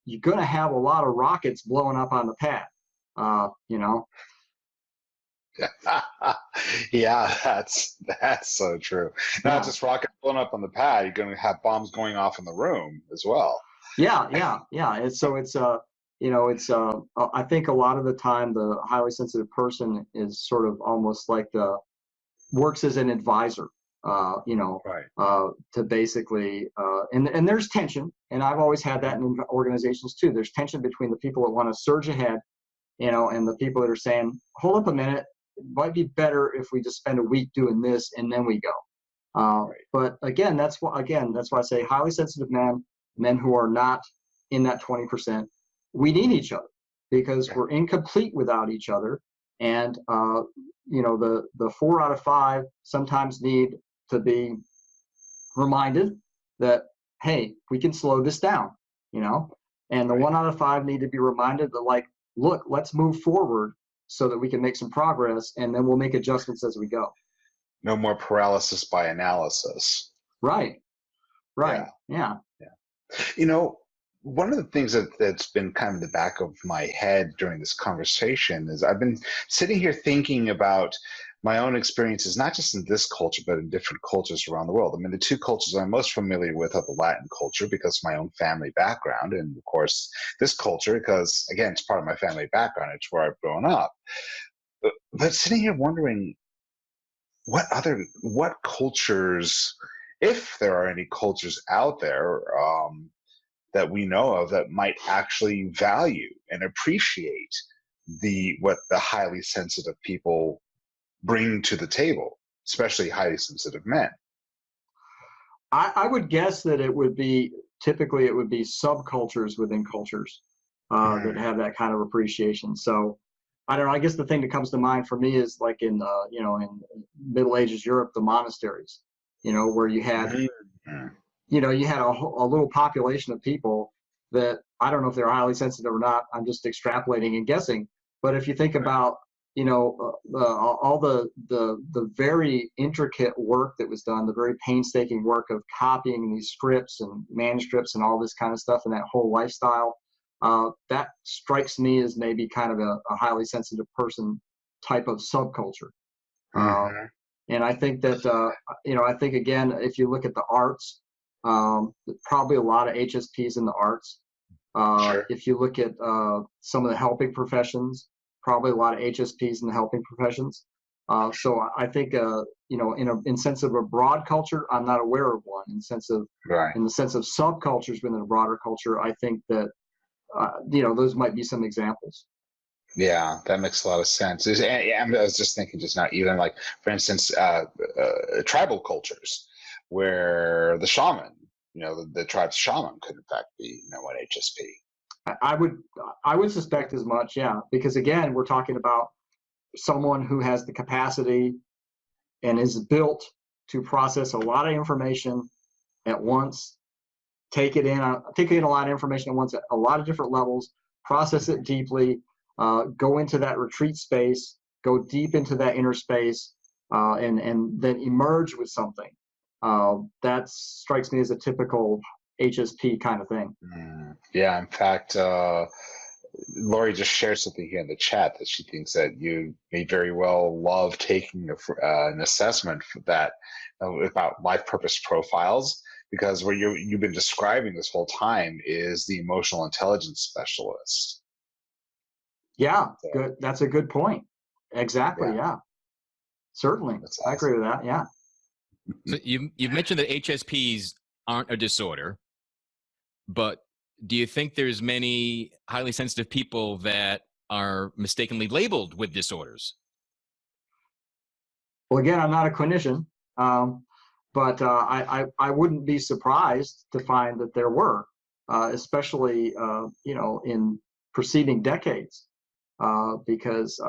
you're going to have a lot of rockets blowing up on the pad. Yeah, that's so true. Not just rockets blowing up on the pad, you're going to have bombs going off in the room as well. Yeah. And so it's I think a lot of the time the highly sensitive person is sort of almost like works as an advisor, Right. To basically, and there's tension, and I've always had that in organizations too. There's tension between the people that want to surge ahead, and the people that are saying, hold up a minute, it might be better if we just spend a week doing this and then we go. Right. But again, that's why I say highly sensitive men who are not in that 20%, we need each other, because we're incomplete without each other. And, the 4 out of 5 sometimes need to be reminded that, hey, we can slow this down, and the 1 out of 5 need to be reminded that, like, look, let's move forward so that we can make some progress, and then we'll make adjustments as we go. No more paralysis by analysis. Right. Right. Yeah. You know, one of the things that's been kind of in the back of my head during this conversation is I've been sitting here thinking about my own experiences, not just in this culture, but in different cultures around the world. I mean, the two cultures I'm most familiar with are the Latin culture because of my own family background, and of course, this culture because, again, it's part of my family background. It's where I've grown up. But sitting here wondering what cultures, if there are any cultures out there, that we know of that might actually value and appreciate what the highly sensitive people bring to the table, especially highly sensitive men. I would guess that it would be typically subcultures within cultures that have that kind of appreciation. So I don't know. I guess the thing that comes to mind for me is like in in Middle Ages Europe, the monasteries, where you had a little population of people that I don't know if they're highly sensitive or not. I'm just extrapolating and guessing. But if you think about all the very intricate work that was done, the very painstaking work of copying these scripts and manuscripts and all this kind of stuff, and that whole lifestyle, that strikes me as maybe kind of a highly sensitive person type of subculture. And I think that I think again, if you look at the arts, probably a lot of HSPs in the arts. If you look at some of the helping professions, probably a lot of HSPs in the helping professions. So I think, in sense of a broad culture, I'm not aware of one. In the sense of subcultures within a broader culture, I think that, those might be some examples. Yeah, that makes a lot of sense. I was just thinking just now, even like, for instance, tribal cultures where the shaman, the tribe's shaman could in fact be, an HSP. I would suspect as much, yeah, because again, we're talking about someone who has the capacity and is built to process a lot of information at once, take in a lot of information at once at a lot of different levels, process it deeply, go into that retreat space, go deep into that inner space, and then emerge with something. That strikes me as a typical HSP kind of thing. Yeah, in fact, Lori just shared something here in the chat that she thinks that you may very well love taking an assessment for that about life purpose profiles, because what you've been describing this whole time is the emotional intelligence specialist. Yeah, good. That's a good point. Exactly. Yeah. Certainly. Awesome. I agree with that. Yeah. So you've mentioned that HSPs aren't a disorder, but do you think there's many highly sensitive people that are mistakenly labeled with disorders? Well, again, I'm not a clinician, but I wouldn't be surprised to find that there were, especially in preceding decades, because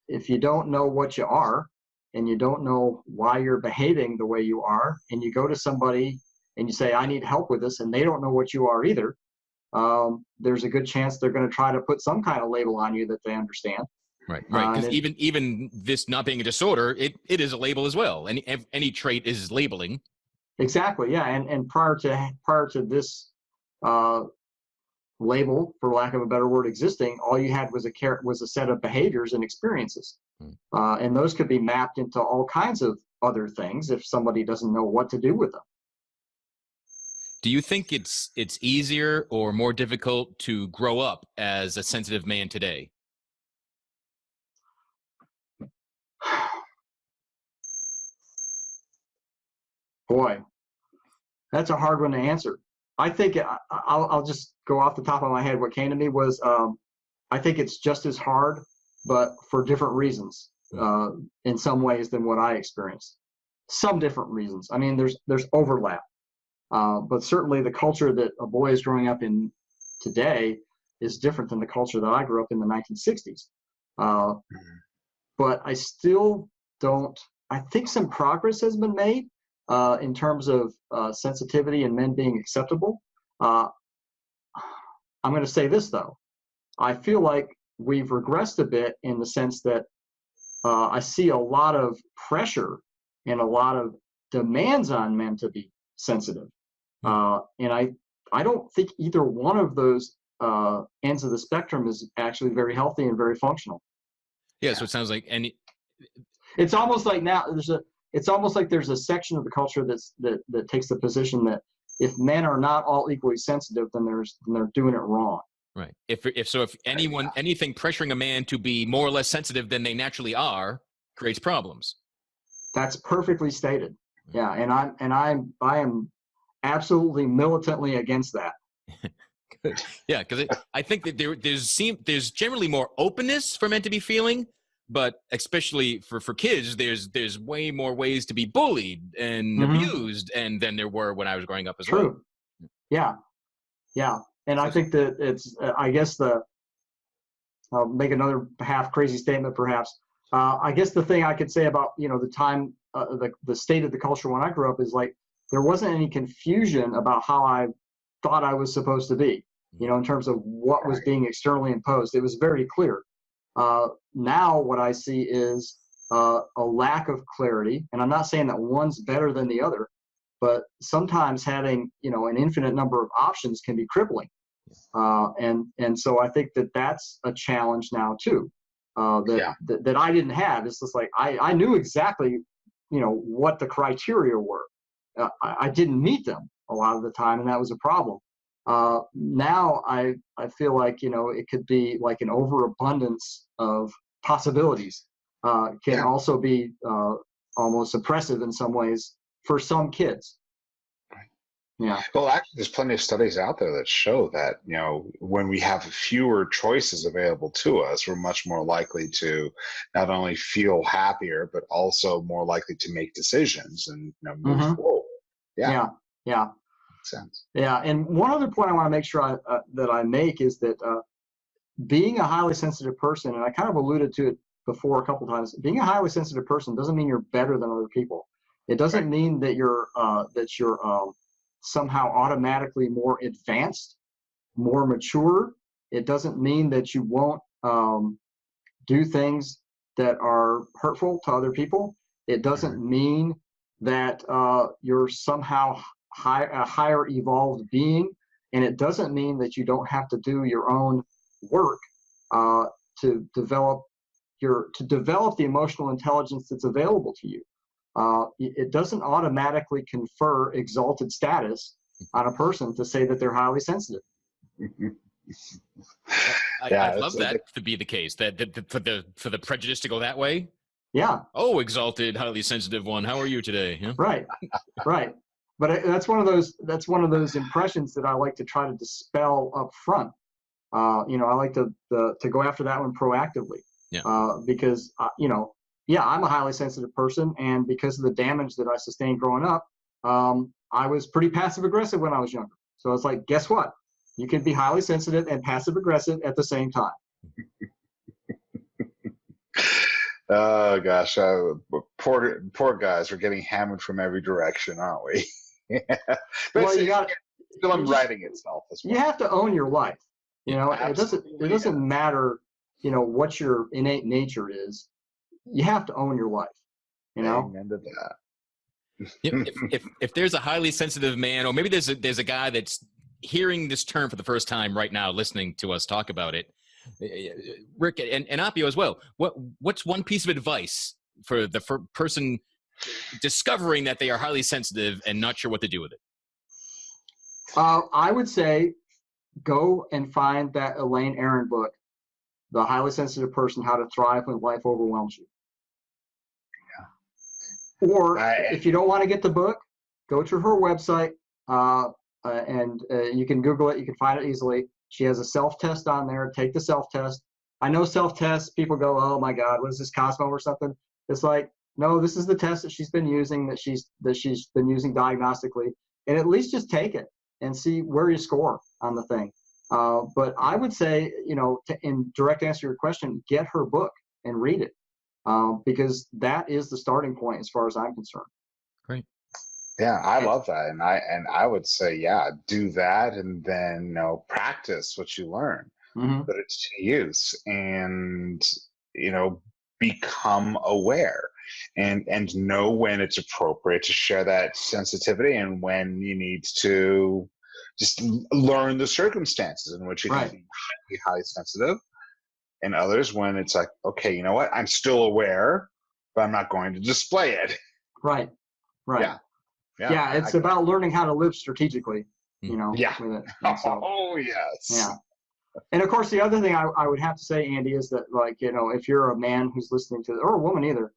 if you don't know what you are and you don't know why you're behaving the way you are, and you go to somebody and you say, I need help with this, and they don't know what you are either, there's a good chance they're going to try to put some kind of label on you that they understand. Right. Because even this not being a disorder, it is a label as well. Any trait is labeling. Exactly. Yeah. And prior to this label, for lack of a better word, existing, all you had was a set of behaviors and experiences, and those could be mapped into all kinds of other things if somebody doesn't know what to do with them. Do you think it's easier or more difficult to grow up as a sensitive man today? Boy, that's a hard one to answer. I think I'll just go off the top of my head. What came to me was I think it's just as hard, but for different reasons in some ways than what I experienced. Some different reasons. I mean, there's overlap. But certainly the culture that a boy is growing up in today is different than the culture that I grew up in the 1960s. But I still don't, I think some progress has been made in terms of sensitivity and men being acceptable. I'm going to say this, though. I feel like we've regressed a bit in the sense that I see a lot of pressure and a lot of demands on men to be sensitive. And I don't think either one of those ends of the spectrum is actually very healthy and very functional. Yeah. So it sounds like it's almost like now it's almost like there's a section of the culture that takes the position that if men are not all equally sensitive, then they're doing it wrong. right. If anything pressuring a man to be more or less sensitive than they naturally are creates problems. That's perfectly stated. Yeah, and I am absolutely militantly against that. Good. Yeah, because I think that there's generally more openness for men to be feeling, but especially for kids, there's way more ways to be bullied and abused and than there were when I was growing up as well. True. Yeah. And I think that it's I guess I'll make another half crazy statement perhaps. I guess the thing I could say about the time the state of the culture when I grew up is like there wasn't any confusion about how I thought I was supposed to be, in terms of what was being externally imposed. It was very clear. Now what I see is a lack of clarity, and I'm not saying that one's better than the other, but sometimes having an infinite number of options can be crippling, and so I think that that's a challenge now too, that I didn't have. It's just like I knew exactly what the criteria were. I didn't meet them a lot of the time, and that was a problem. Now I feel like it could be like an overabundance of possibilities can also be almost oppressive in some ways for some kids. Yeah. Well, actually, there's plenty of studies out there that show that, when we have fewer choices available to us, we're much more likely to not only feel happier, but also more likely to make decisions and move forward. Yeah. Makes sense. Yeah. And one other point I want to make sure that I make is that being a highly sensitive person, and I kind of alluded to it before a couple of times, being a highly sensitive person doesn't mean you're better than other people. It doesn't mean that you're somehow automatically more advanced, more mature. It doesn't mean that you won't do things that are hurtful to other people. It doesn't mean that you're somehow a higher evolved being, and it doesn't mean that you don't have to do your own work to develop the emotional intelligence that's available to you. It doesn't automatically confer exalted status on a person to say that they're highly sensitive. I'd love that to be the case. That for the prejudice to go that way. Yeah. Oh, exalted, highly sensitive one. How are you today? Yeah. Right. But that's one of those impressions that I like to try to dispel up front. I like to go after that one proactively. Yeah. Because I'm a highly sensitive person, and because of the damage that I sustained growing up, I was pretty passive aggressive when I was younger. So it's like, guess what? You can be highly sensitive and passive aggressive at the same time. Oh gosh, poor guys. We're getting hammered from every direction, aren't we? Well, you got film writing itself as well. You have to own your life. Absolutely, it doesn't matter, what your innate nature is. You have to own your life. Amen to that. If there's a highly sensitive man, or maybe there's a guy that's hearing this term for the first time right now, listening to us talk about it, Rick and Appio as well. What's one piece of advice for the person discovering that they are highly sensitive and not sure what to do with it? I would say go and find that Elaine Aron book, The Highly Sensitive Person: How to Thrive When Life Overwhelms You. Or if you don't want to get the book, go to her website, and you can Google it. You can find it easily. She has a self-test on there. Take the self-test. I know self-tests, people go, oh my God, what is this, Cosmo or something? It's like, no, this is the test that she's been using, that she's been using diagnostically. And at least just take it and see where you score on the thing. But I would say, in direct answer to your question, get her book and read it. Because that is the starting point as far as I'm concerned. Great. Yeah, I love that, and I would say, do that, and then practice what you learn, put it to use, and become aware. and know when it's appropriate to share that sensitivity and when you need to just learn the circumstances in which you can be highly sensitive, and others when it's like, okay, you know what, I'm still aware, but I'm not going to display it. Right. Yeah, it's about learning how to live strategically, with it. And so, oh, yes. Yeah. And of course, the other thing I would have to say, Andy, is that, like, if you're a man who's listening to, or a woman either,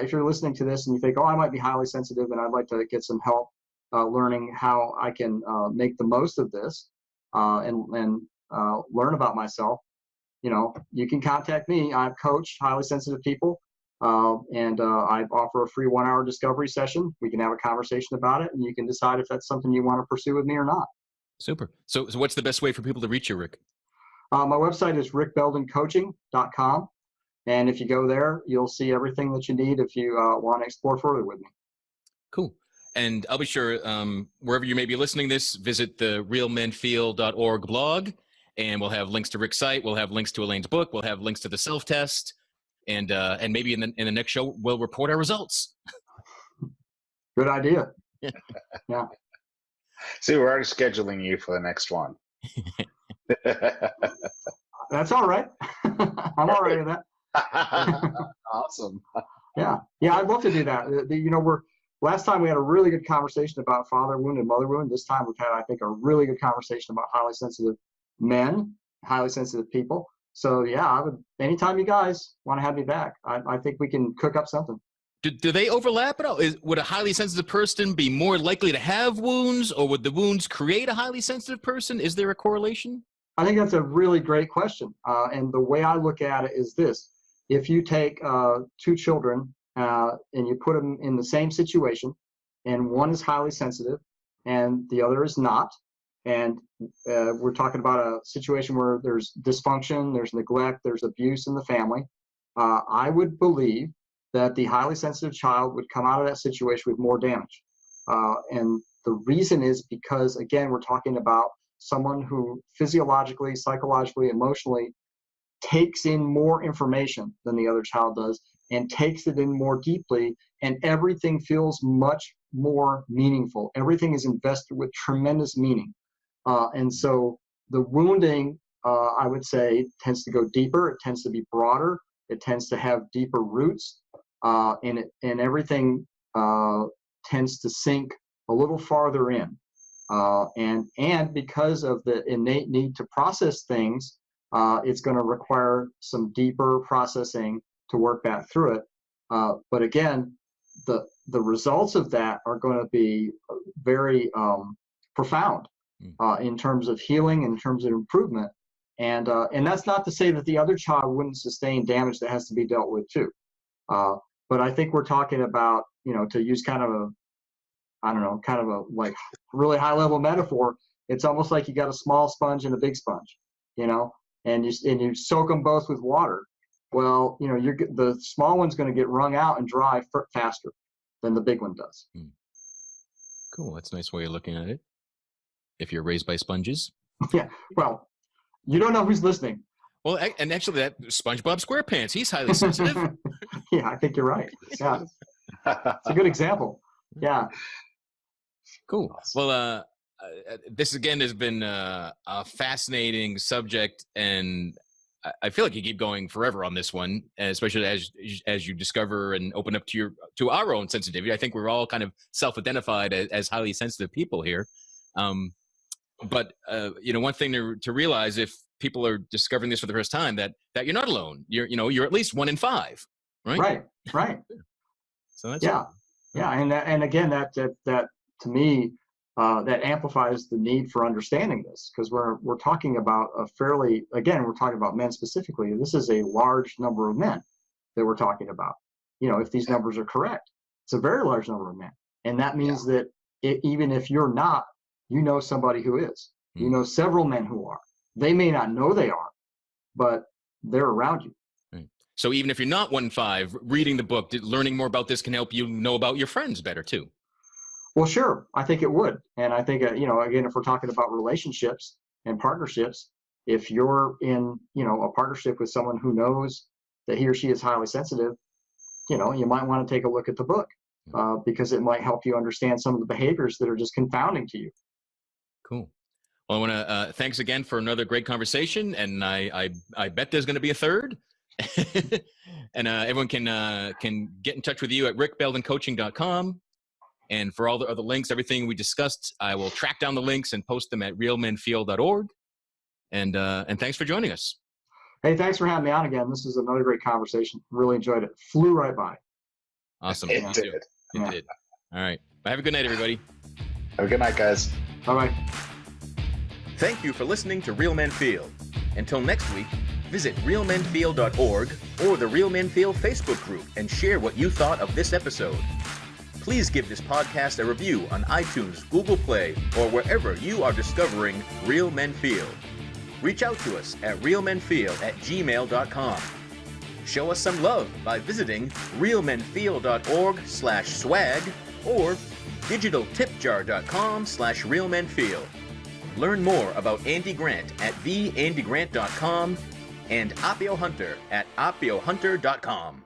if you're listening to this and you think, oh, I might be highly sensitive and I'd like to get some help learning how I can make the most of this and learn about myself, you can contact me. I've coached highly sensitive people, and I offer a free 1-hour discovery session. We can have a conversation about it, and you can decide if that's something you want to pursue with me or not. Super. So what's the best way for people to reach you, Rick? My website is rickbeldencoaching.com. And if you go there, you'll see everything that you need if you want to explore further with me. Cool. And I'll be sure, wherever you may be listening to this, visit the realmenfeel.org blog, and we'll have links to Rick's site. We'll have links to Elaine's book. We'll have links to the self-test. And maybe in the next show, we'll report our results. Good idea. Yeah. See, we're already scheduling you for the next one. That's all right. I'm all right with that. Awesome. Yeah, I'd love to do that. Last time we had a really good conversation about father wound and mother wound. This time we've had, I think, a really good conversation about highly sensitive men, highly sensitive people. So yeah, anytime you guys want to have me back, I think we can cook up something. Do they overlap at all? Would a highly sensitive person be more likely to have wounds, or would the wounds create a highly sensitive person? Is there a correlation? I think that's a really great question. And the way I look at it is this. If you take two children and you put them in the same situation, and one is highly sensitive and the other is not, and we're talking about a situation where there's dysfunction, there's neglect, there's abuse in the family, I would believe that the highly sensitive child would come out of that situation with more damage. And the reason is because, again, we're talking about someone who physiologically, psychologically, emotionally takes in more information than the other child does, and takes it in more deeply, and everything feels much more meaningful. Everything is invested with tremendous meaning. And so the wounding, I would say, tends to go deeper. It tends to be broader. It tends to have deeper roots, and everything tends to sink a little farther in. And because of the innate need to process things, it's going to require some deeper processing to work back through it. But again, the results of that are going to be very profound in terms of healing, in terms of improvement. And that's not to say that the other child wouldn't sustain damage that has to be dealt with too. But I think we're talking about, to use kind of a like really high level metaphor, it's almost like you got a small sponge and a big sponge, and you soak them both with water. Well, the small one's going to get wrung out and dry faster than the big one does. Cool. That's a nice way of looking at it. If you're raised by sponges. Yeah. Well, you don't know who's listening. Well, and actually that SpongeBob SquarePants, he's highly sensitive. Yeah, I think you're right. Yeah. It's a good example. Yeah. Cool. Well, this again has been a fascinating subject, and I feel like you keep going forever on this one, especially as you discover and open up to our own sensitivity. I think we're all kind of self-identified as highly sensitive people here. But one thing to realize, if people are discovering this for the first time, that you're not alone. You're at least 1 in 5, right? Right. So that's yeah. And again, that to me, that amplifies the need for understanding this, because we're talking about we're talking about men specifically. This is a large number of men that we're talking about. If these numbers are correct, it's a very large number of men, and that means that even if you're not, somebody who is. Several men who are. They may not know they are, but they're around you. Right. So even if you're not 1 in 5, reading the book, learning more about this can help you know about your friends better too. Well, sure. I think it would. And I think, again, if we're talking about relationships and partnerships, if you're in, a partnership with someone who knows that he or she is highly sensitive, you might want to take a look at the book because it might help you understand some of the behaviors that are just confounding to you. Cool. Well, I want to thanks again for another great conversation, and I bet there's going to be a third. And everyone can get in touch with you at rickbeldencoaching.com. And for all the other links, everything we discussed, I will track down the links and post them at realmenfeel.org. And thanks for joining us. Hey, thanks for having me on again. This is another great conversation. Really enjoyed it. Flew right by. Awesome. It did. It did. All right. Have a good night, everybody. Have a good night, guys. Bye-bye. Thank you for listening to Real Men Feel. Until next week, visit realmenfeel.org or the Real Men Feel Facebook group and share what you thought of this episode. Please give this podcast a review on iTunes, Google Play, or wherever you are discovering Real Men Feel. Reach out to us at realmenfeel@gmail.com. Show us some love by visiting realmenfeel.org/swag or digitaltipjar.com/realmenfeel. Learn more about Andy Grant at theandygrant.com and Appio Hunter at appiohunter.com.